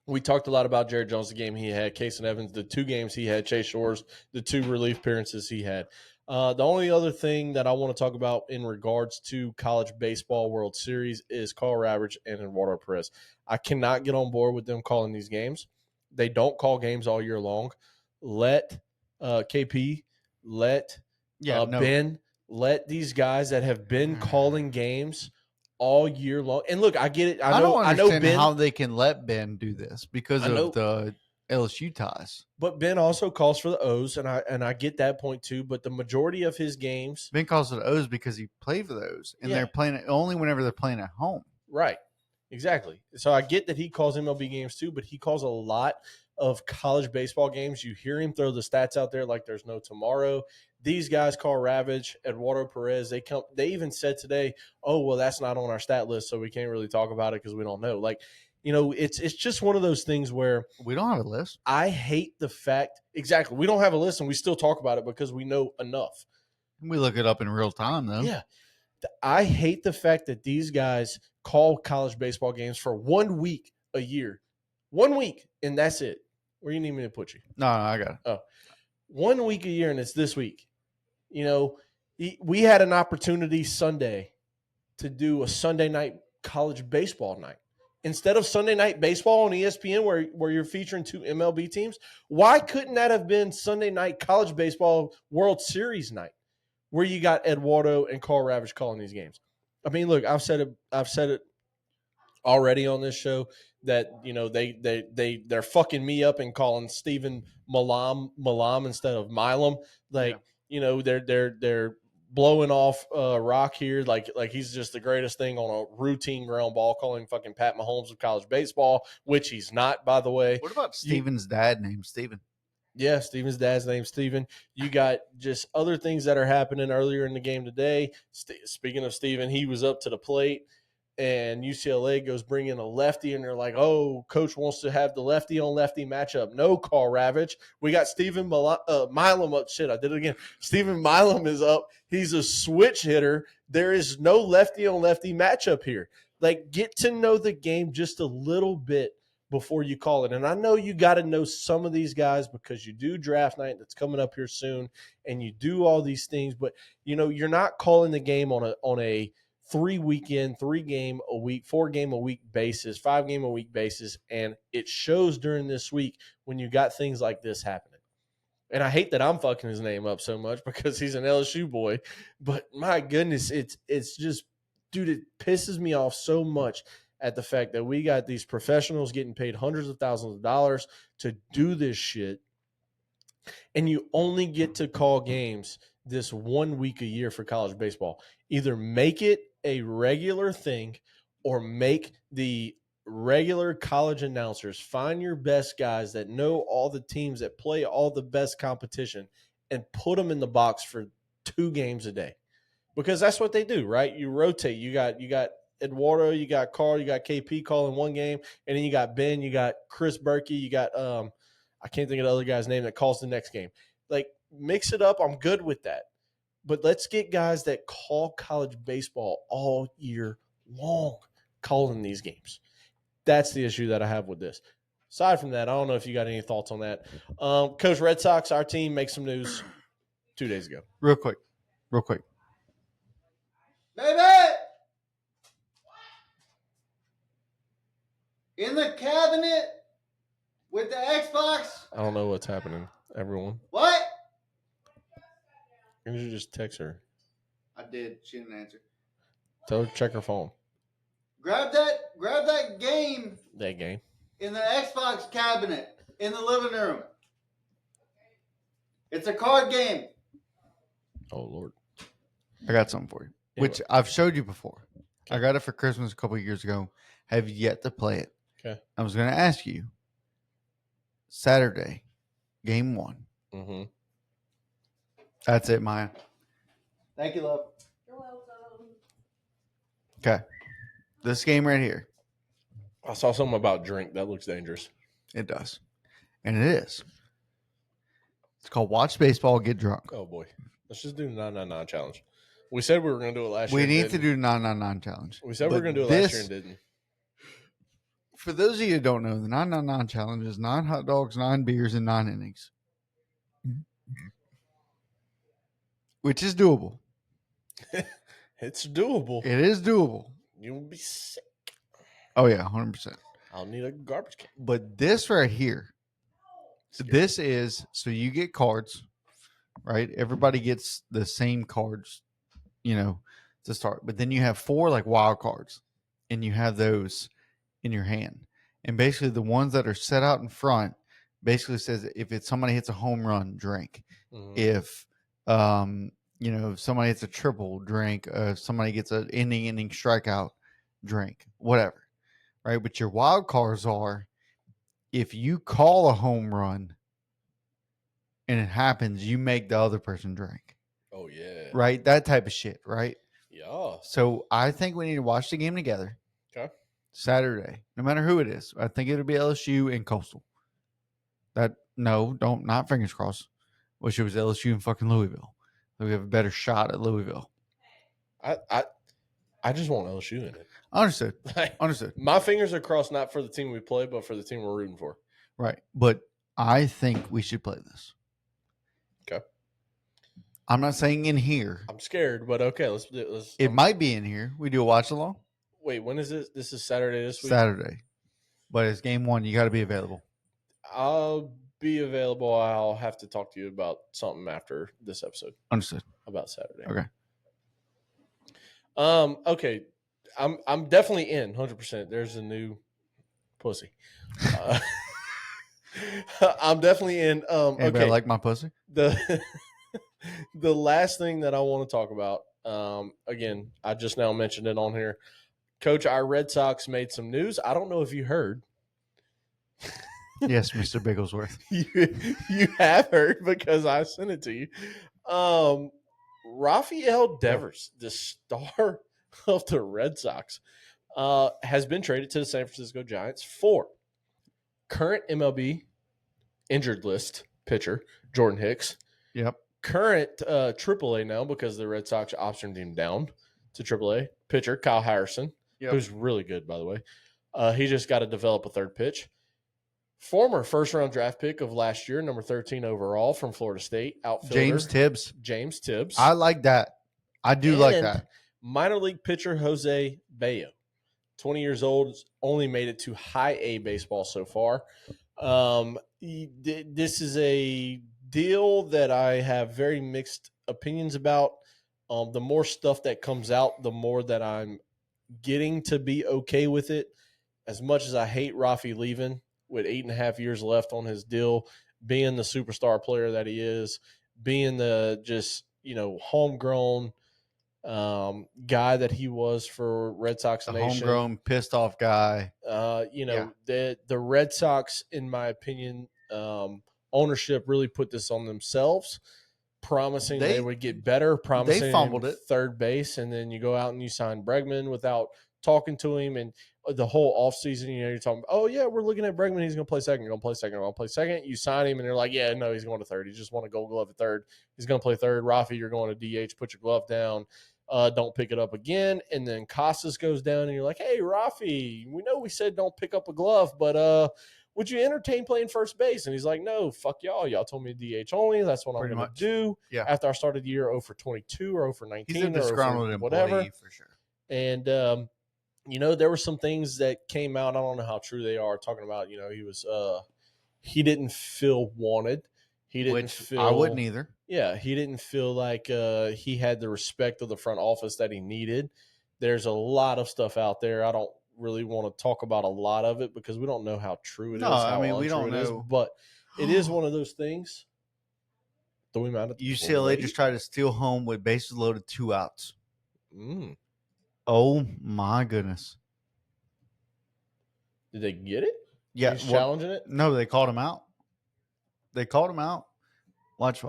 We talked a lot about Jared Jones, the game he had, Case and Evans, the 2 games he had, Chase Shores, the 2 relief appearances he had. The only other thing that I want to talk about in regards to college baseball World Series is Carl Ravage and Eduardo Perez. I cannot get on board with them calling these games. They don't call games all year long. Let KP, let Ben, let these guys that have been calling games all year long. And look, I get it. I don't understand Ben, how they can let Ben do this because of the LSU ties. But Ben also calls for the O's, and I get that point too. But the majority of his games, Ben calls for the O's because he played for the O's, and they're playing it only whenever they're playing at home. Right. Exactly. So I get that he calls MLB games too, but he calls a lot of college baseball games. You hear him throw the stats out there like there's no tomorrow. These guys call Ravage, Eduardo Perez. They even said today, "Oh, well, that's not on our stat list, so we can't really talk about it because we don't know." Like, it's just one of those things where we don't have a list. I hate the fact exactly we don't have a list, and we still talk about it because we know enough. We look it up in real time, though. Yeah. I hate the fact that these guys call college baseball games for 1 week a year. 1 week, and that's it. Where you need me to put you? No, I got it. Oh, 1 week a year, and it's this week. We had an opportunity Sunday to do a Sunday night college baseball night. Instead of Sunday night baseball on ESPN where you're featuring 2 MLB teams, why couldn't that have been Sunday night college baseball World Series night where you got Eduardo and Carl Ravage calling these games? I mean, look, I've said it already on this show that they're fucking me up and calling Stephen Malam instead of Milam. They're blowing off Rock here like he's just the greatest thing on a routine ground ball, calling fucking Pat Mahomes of college baseball, which he's not, by the way. What about Steven's dad named Steven? Yeah, Steven's dad's name's Steven. You got just other things that are happening earlier in the game today. Speaking of Steven, he was up to the plate, and UCLA goes bring in a lefty, and they're like, "Oh, coach wants to have the lefty on lefty matchup." No, Carl Ravage. We got Stephen Milam up. Shit, I did it again. Stephen Milam is up. He's a switch hitter. There is no lefty on lefty matchup here. Like, get to know the game just a little bit before you call it. And I know you got to know some of these guys because you do draft night that's coming up here soon, and you do all these things, but you're not calling the game on a 3-game a week, 4-game a week basis, 5-game a week basis, and it shows during this week when you got things like this happening. And I hate that I'm fucking his name up so much because he's an LSU boy, but my goodness, it's just, dude, it pisses me off so much at the fact that we got these professionals getting paid hundreds of thousands of dollars to do this shit, and you only get to call games this 1 week a year for college baseball. Either make it a regular thing or make the regular college announcers find your best guys that know all the teams that play all the best competition and put them in the box for 2 games a day, because that's what they do, right? You rotate. You got Eduardo, you got Carl, you got KP calling 1 game, and then you got Ben, you got Chris Berkey, you got I can't think of the other guy's name that calls the next game. Like, mix it up. I'm good with that. But let's get guys that call college baseball all year long calling these games. That's the issue that I have with this. Aside from that, I don't know if you got any thoughts on that. Coach, Red Sox, our team, makes some news 2 days ago. Real quick. Baby! In the cabinet with the Xbox. I don't know what's happening, everyone. What? Can you just text her? I did. She didn't answer. Tell her to check her phone. Grab that game That game. in the Xbox cabinet in the living room. It's a card game. Oh, Lord. I got something for you, which I've showed you before. I got it for Christmas a couple of years ago. Have yet to play it. Okay. I was going to ask you, Saturday, game 1. Mm-hmm. That's it, Maya. Thank you, love. You're welcome. Okay. This game right here. I saw something about drink. That looks dangerous. It does. And it is. It's called Watch Baseball, Get Drunk. Oh, boy. Let's just do the 999 challenge. We said we were going to do it last year. We need to do the 999 challenge. We said we were going to do it last year and didn't. For those of you who don't know, the 999 challenge is 9 hot dogs, 9 beers, and 9 innings, which is doable. It's doable. It is doable. You'll be sick. Oh yeah, 100%. I'll need a garbage can. But this right here, Scary. this is so you get cards, right? Everybody gets the same cards, to start. But then you have 4 like wild cards, and you have those in your hand. And basically, the ones that are set out in front basically says if somebody hits a home run, drink. Mhm. If if somebody hits a triple, drink. If somebody gets an inning strikeout, drink. Whatever, right? But your wild cards are if you call a home run and it happens, you make the other person drink. Oh yeah. Right? That type of shit, right? Yeah. So I think we need to watch the game together. Okay. Saturday, no matter who it is. I think it'll be LSU and Coastal. Not fingers crossed. Wish it was LSU and fucking Louisville. We have a better shot at Louisville. I just want LSU in it. Understood. Understood. My fingers are crossed not for the team we play, but for the team we're rooting for. Right. But I think we should play this. Okay. I'm not saying in here. I'm scared, but okay. Let's. It might be in here. We do a watch along. Wait, when is this? This is Saturday this week? Saturday. But it's game 1. You got to be available. I'll be available. I'll have to talk to you about something after this episode. Understood. About Saturday. Okay. Okay. I'm definitely in 100%. There's a new pussy. I'm definitely in. Anybody Okay. like my pussy? The last thing that I want to talk about. Again, I just now mentioned it on here. Coach, our Red Sox made some news. I don't know if you heard. Yes, Mr. Bigglesworth. You have heard because I sent it to you. Rafael Devers, the star of the Red Sox, has been traded to the San Francisco Giants for current MLB injured list pitcher Jordan Hicks. Yep. Current AAA now because the Red Sox optioned him down to AAA pitcher Kyle Harrison, who's really good, by the way. He just got to develop a third pitch. Former first-round draft pick of last year, number 13 overall from Florida State, outfielder James Tibbs. I like that. I do like that. Minor league pitcher Jose Bayo, 20 years old, only made it to high A baseball so far. This is a deal that I have very mixed opinions about. The more stuff that comes out, the more that I'm getting to be okay with it. As much as I hate Rafi leaving with 8.5 years left on his deal, being the superstar player that he is, being the just, homegrown guy that he was for Red Sox Nation. Homegrown, pissed off guy. The Red Sox, in my opinion, ownership really put this on themselves, promising they would get better, promising they fumbled it. Third base, and then you go out and you sign Bregman without talking to him, and the whole offseason, you're talking, oh, yeah, we're looking at Bregman. He's going to play second. Going to play second. You sign him, and they're like, yeah, no, he's going to third. He just won a gold glove at third. He's going to play third. Rafi, you're going to DH. Put your glove down. Don't pick it up again. And then Casas goes down, and you're like, hey, Rafi, we know we said don't pick up a glove, but would you entertain playing first base? And he's like, no, fuck y'all. Y'all told me DH only. That's what I'm going to do. Yeah. After I started the year 0 for 22 or 0 for 19 he's a disgruntled or whatever. Employee for sure. And, there were some things that came out. I don't know how true they are. Talking about, he didn't feel wanted. He didn't feel. I wouldn't either. Yeah, he didn't feel like he had the respect of the front office that he needed. There's a lot of stuff out there. I don't really want to talk about a lot of it because we don't know how true it is. How we don't know. Is, but it is one of those things. UCLA just tried to steal home with bases loaded, 2 outs. Mm. Oh my goodness! Did they get it? Yeah, he's challenging it. No, they called him out. Watch.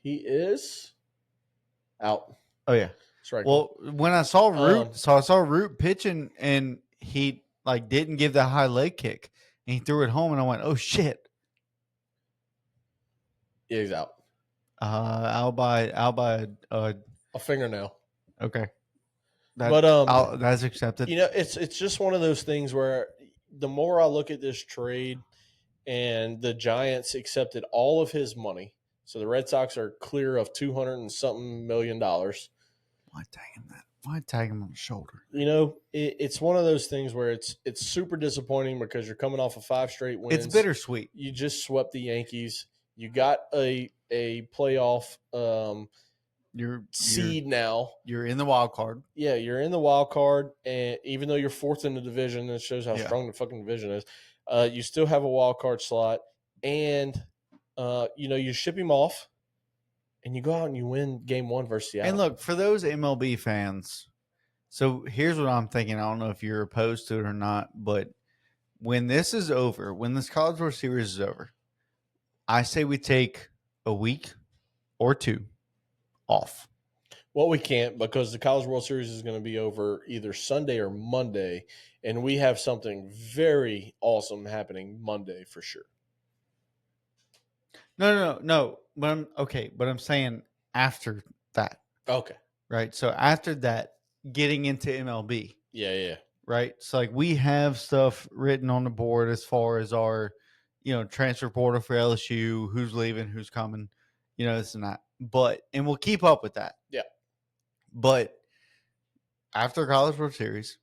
He is out. Oh yeah, strike. Well, when I saw Root pitching, and he didn't give that high leg kick, and he threw it home, and I went, "Oh shit!" Yeah, he's out. Out by a fingernail. Okay. That's accepted. It's just one of those things where the more I look at this trade, and the Giants accepted all of his money, so the Red Sox are clear of $200 and something million. Why tag him that? Why tag him on the shoulder? It's one of those things where it's super disappointing because you're coming off of 5 straight wins. It's bittersweet. You just swept the Yankees. You got a playoff seed now. You're in the wild card. Yeah, you're in the wild card, and even though you're 4th in the division, it shows how strong the fucking division is. You still have a wild card slot, and you ship him off, and you go out and you win Game 1 versus Seattle. And look, for those MLB fans, so here's what I'm thinking. I don't know if you're opposed to it or not, but when this is over, when this College World Series is over, I say we take a week or 2 off. Well, we can't because the College World Series is going to be over either Sunday or Monday, and we have something very awesome happening Monday for sure. No. But I'm saying after that. Okay. Right. So after that, getting into MLB. Yeah. Right. So like we have stuff written on the board as far as our, transfer portal for LSU, who's leaving, who's coming, this and that. And we'll keep up with that. Yeah. But after College World Series,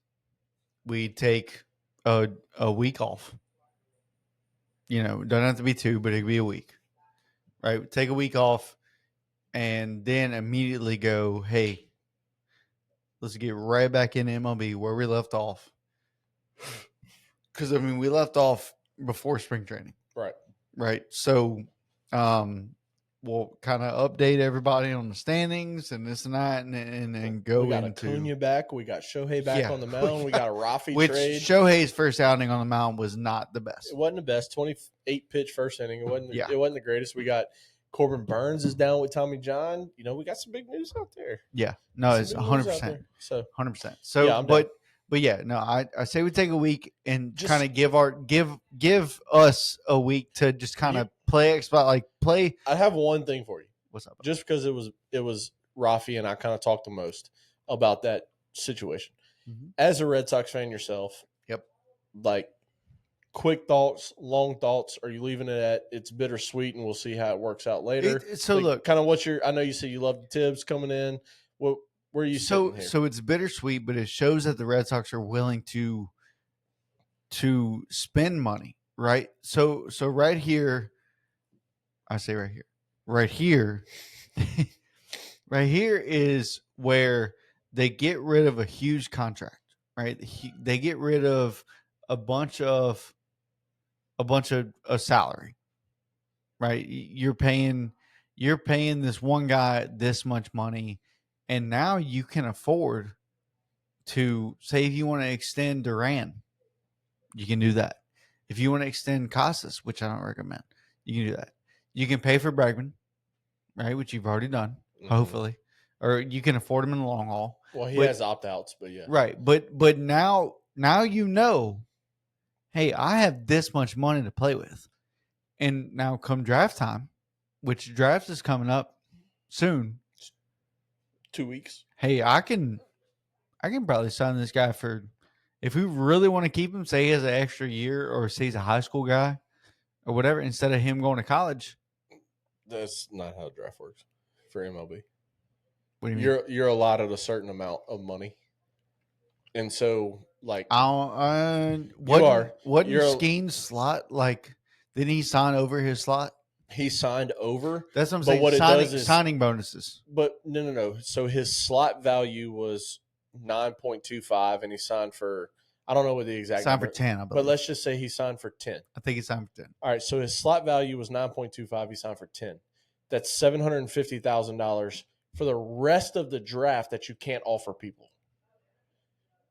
we take a week off. Doesn't have to be 2, but it could be a week. Right? Take a week off and then immediately go, hey, let's get right back in MLB where we left off. Because, we left off before spring training. Right. Right. So, we'll kind of update everybody on the standings and this and that and go into. We got Acuna back. We got Shohei back on the mound. We got a Rafi trade. Shohei's first outing on the mound was not the best. It wasn't the best. 28 pitch first inning. It wasn't the greatest. We got Corbin Burns is down with Tommy John. We got some big news out there. Yeah. No, it's 100%. So 100%. So, yeah, but yeah, no, I say we take a week and kind of give us a week to just kind of play. I have one thing for you. What's up? Just because it was Rafi and I kind of talked the most about that situation. Mm-hmm. As a Red Sox fan yourself, yep. Like quick thoughts, long thoughts. Are you leaving it at it's bittersweet and we'll see how it works out later? Look, kind of I know you said you love the Tibbs coming in. Where are you sitting here? So it's bittersweet, but it shows that the Red Sox are willing to spend money, right? So right here, I say right here, right here is where they get rid of a huge contract, right? They get rid of a bunch of salary, right? You're paying this one guy this much money. And now you can afford to say if you want to extend Duran, you can do that. If you want to extend Casas, which I don't recommend, you can do that. You can pay for Bregman, right, which you've already done, hopefully, or you can afford him in the long haul. Well, he has opt-outs, but yeah, right. But now hey, I have this much money to play with, and now come draft time, which draft is coming up soon. 2 weeks. Hey, I can probably sign this guy for, if we really want to keep him, say he has an extra year or say he's a high school guy or whatever, instead of him going to college. That's not how the draft works for MLB. What do you mean? You're allotted a certain amount of money, and so like Skeen's slot, like, didn't he sign over his slot? He signed over. That's what I'm saying. What it does is signing bonuses. But no. So his slot value was 9.25, and he signed for, I don't know what the exact signed number, for 10, I believe. but let's just say he signed for 10. I think he signed for 10. All right, so his slot value was 9.25. He signed for 10. That's $750,000 for the rest of the draft that you can't offer people.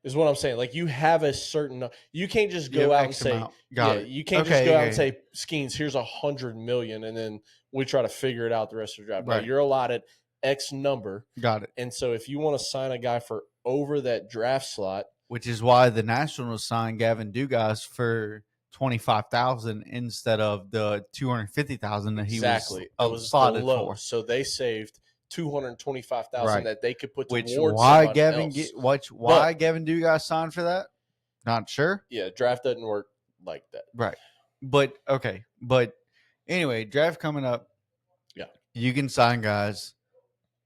Is what I'm saying. Like, you have a certain, you can't just go out and say, you can't just go out and say, Skeens, here's $100 million, and then we try to figure it out the rest of the draft. Right. No, you're allotted X number. Got it. And so if you want to sign a guy for over that draft slot, which is why the Nationals signed Gavin Dugas for $25,000 instead of the $250,000 that he was slotted for. So they saved $225,000 Right. that they could put Which towards why somebody Gavin else. why Gavin do got signed for that? Not sure. Yeah, draft doesn't work like that. Right. But okay. But anyway, draft coming up. Yeah. You can sign guys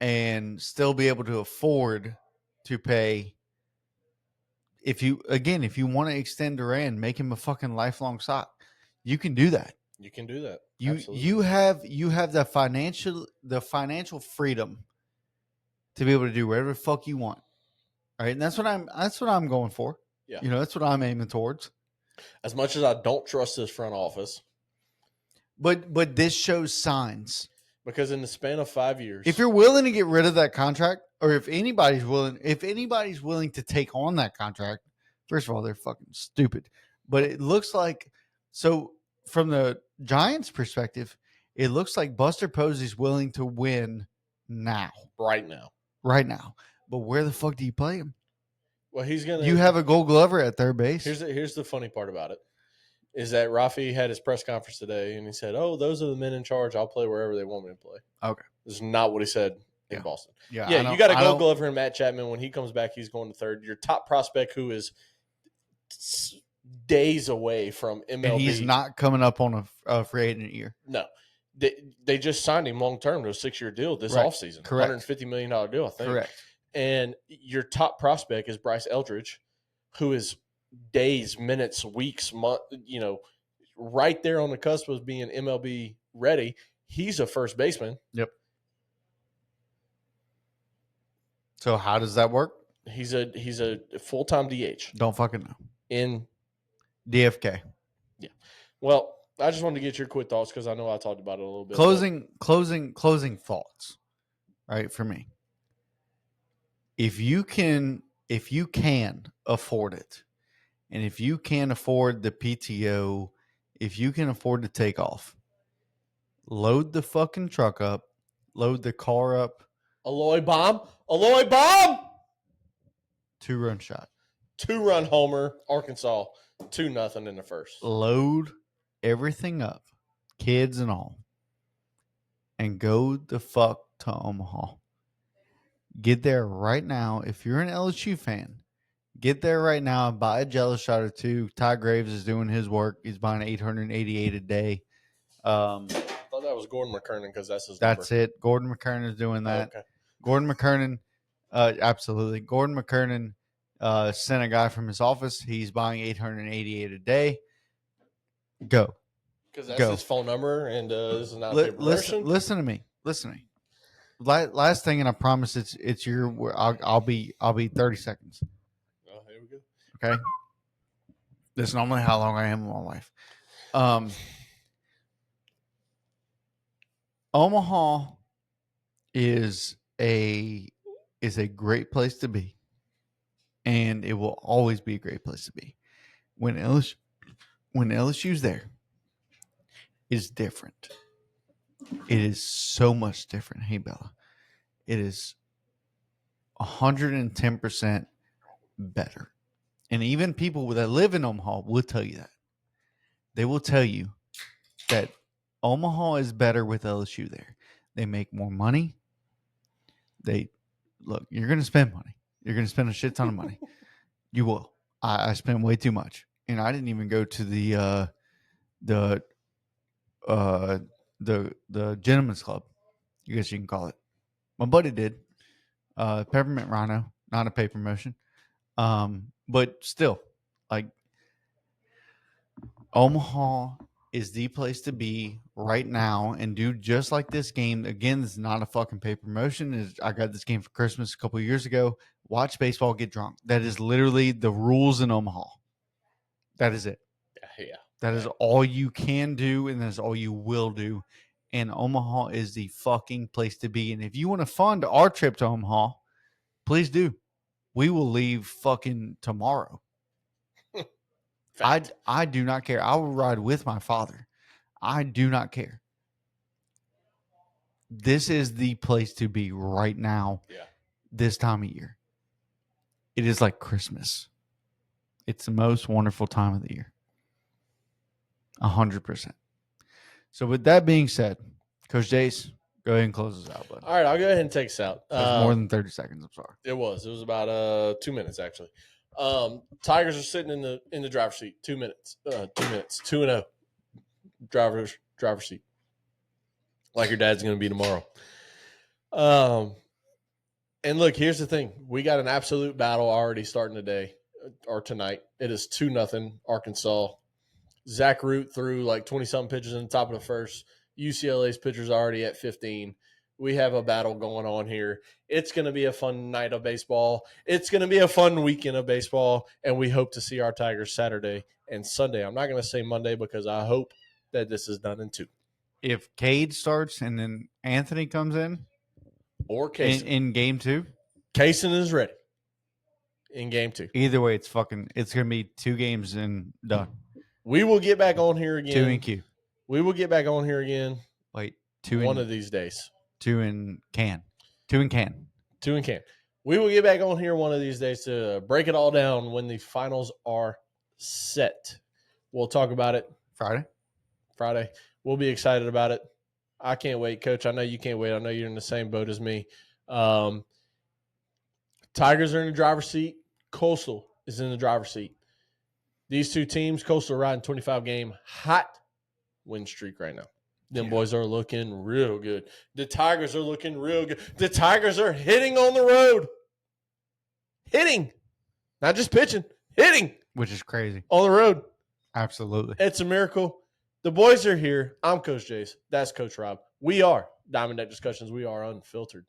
and still be able to afford to pay. If you want to extend Duran, make him a fucking lifelong sock. You can do that. You can do that. You Absolutely. you have the financial freedom to be able to do whatever the fuck you want. All right, and that's what I'm going for. Yeah. That's what I'm aiming towards. As much as I don't trust this front office, but this shows signs. because in the span of 5 years, If you're willing to get rid of that contract, or if anybody's willing to take on that contract, first of all, they're fucking stupid. But it looks like, so from the Giants' perspective, it looks like Buster Posey's willing to win now. right now, But where the fuck do you play him? well, he's gonna. You have a Gold Glover at third base. Here's the funny part about it, is that Rafi had his press conference today, and he said, "Oh, those are the men in charge. I'll play wherever they want me to play." Okay. This is not what he said in Yeah. Boston. Yeah, Yeah, you got a Gold Glover and Matt Chapman. When he comes back, he's going to third. Your top prospect, who is days away from MLB, and he's not coming up on a free agent year. No, they just signed him long term to a 6-year deal this Right. offseason. Correct. $150 million deal, I think. Correct. And your top prospect is Bryce Eldridge, who is days, minutes, weeks, right there on the cusp of being MLB ready. He's a first baseman. Yep. So how does that work? He's a full-time DH Don't fucking know. in DFK. Well, I just wanted to get your quick thoughts because I know I talked about it a little bit. Closing thoughts. Right, for me. If you can afford it, and if you can afford the PTO, if you can afford to take off, load the fucking truck up, load the car up. Aloy bomb, 2-run shot. 2-run homer, Arkansas, 2-0 in the first. Load everything up, kids and all, and go the fuck to Omaha. Get there right now. If you're an LSU fan, get there right now and buy a Jello shot or two. Ty Graves is doing his work. He's buying 888 a day. I thought that was Gordon McKernan because that's his That's number. it. Gordon McKernan is doing that. Okay. Gordon McKernan, absolutely. Gordon McKernan sent a guy from his office. He's buying 888 a day. Go. Because that's his phone number, and this is not a paper version. Listen to me. Last thing, and I promise it's your. I'll be 30 seconds. Oh, here we go. Okay. This is normally how long I am in my life. Omaha is a great place to be, and it will always be a great place to be. When LSU's there, it's different. It is so much different. Hey, Bella, it is 110% better. And even people that live in Omaha will tell you that. They will tell you that Omaha is better with LSU there. They make more money. You're going to spend money. You're going to spend a shit ton of money. You will. I spend way too much. And I didn't even go to the gentleman's club, I guess you can call it. My buddy did. Peppermint Rhino, not a pay promotion. But still, like, Omaha is the place to be right now and do just like this game. Again, this is not a fucking pay promotion. I got this game for Christmas a couple of years ago. Watch baseball, get drunk. That is literally the rules in Omaha. That is it. Yeah. That is all you can do, and that's all you will do. And Omaha is the fucking place to be. And if you want to fund our trip to Omaha, please do. We will leave fucking tomorrow. I do not care. I will ride with my father. I do not care. This is the place to be right now. Yeah. This time of year. It is like Christmas. It's the most wonderful time of the year. 100%. So with that being said, Coach Jace, Go ahead and close this out, bud. All right, I'll go ahead and take us out. That's more than 30 seconds. I'm sorry. It was about 2 minutes actually. Tigers are sitting in the driver's seat. 2 minutes. 2 minutes. 2-0. Driver's seat. Like your dad's going to be tomorrow. And look, here's the thing. We got an absolute battle already starting today or tonight. It is 2-0 Arkansas. Zach Root threw like 20-something pitches in the top of the first. UCLA's pitcher's already at 15. We have a battle going on here. It's going to be a fun night of baseball. It's going to be a fun weekend of baseball, and we hope to see our Tigers Saturday and Sunday. I'm not going to say Monday because I hope that this is done in 2. If Cade starts and then Anthony comes in Or Kaysen. in game 2, Kaysen is ready in game 2. either way, it's going to be 2 games and done. We will get back on here again. 2 in Q. We will get back on here again Wait, 2 one in of these days. 2 in can. 2 in can. 2 in can. We will get back on here one of these days to break it all down when the finals are set. We'll talk about it Friday. We'll be excited about it. I can't wait, Coach. I know you can't wait. I know you're in the same boat as me. Tigers are in the driver's seat. Coastal is in the driver's seat. These 2 teams, Coastal riding 25-game hot win streak right now. Them boys are looking real good. The Tigers are looking real good. The Tigers are hitting on the road. Hitting. Not just pitching. Hitting. Which is crazy. On the road. Absolutely. It's a miracle. The boys are here. I'm Coach Jace. That's Coach Rob. We are Diamond Deck Discussions. We are unfiltered.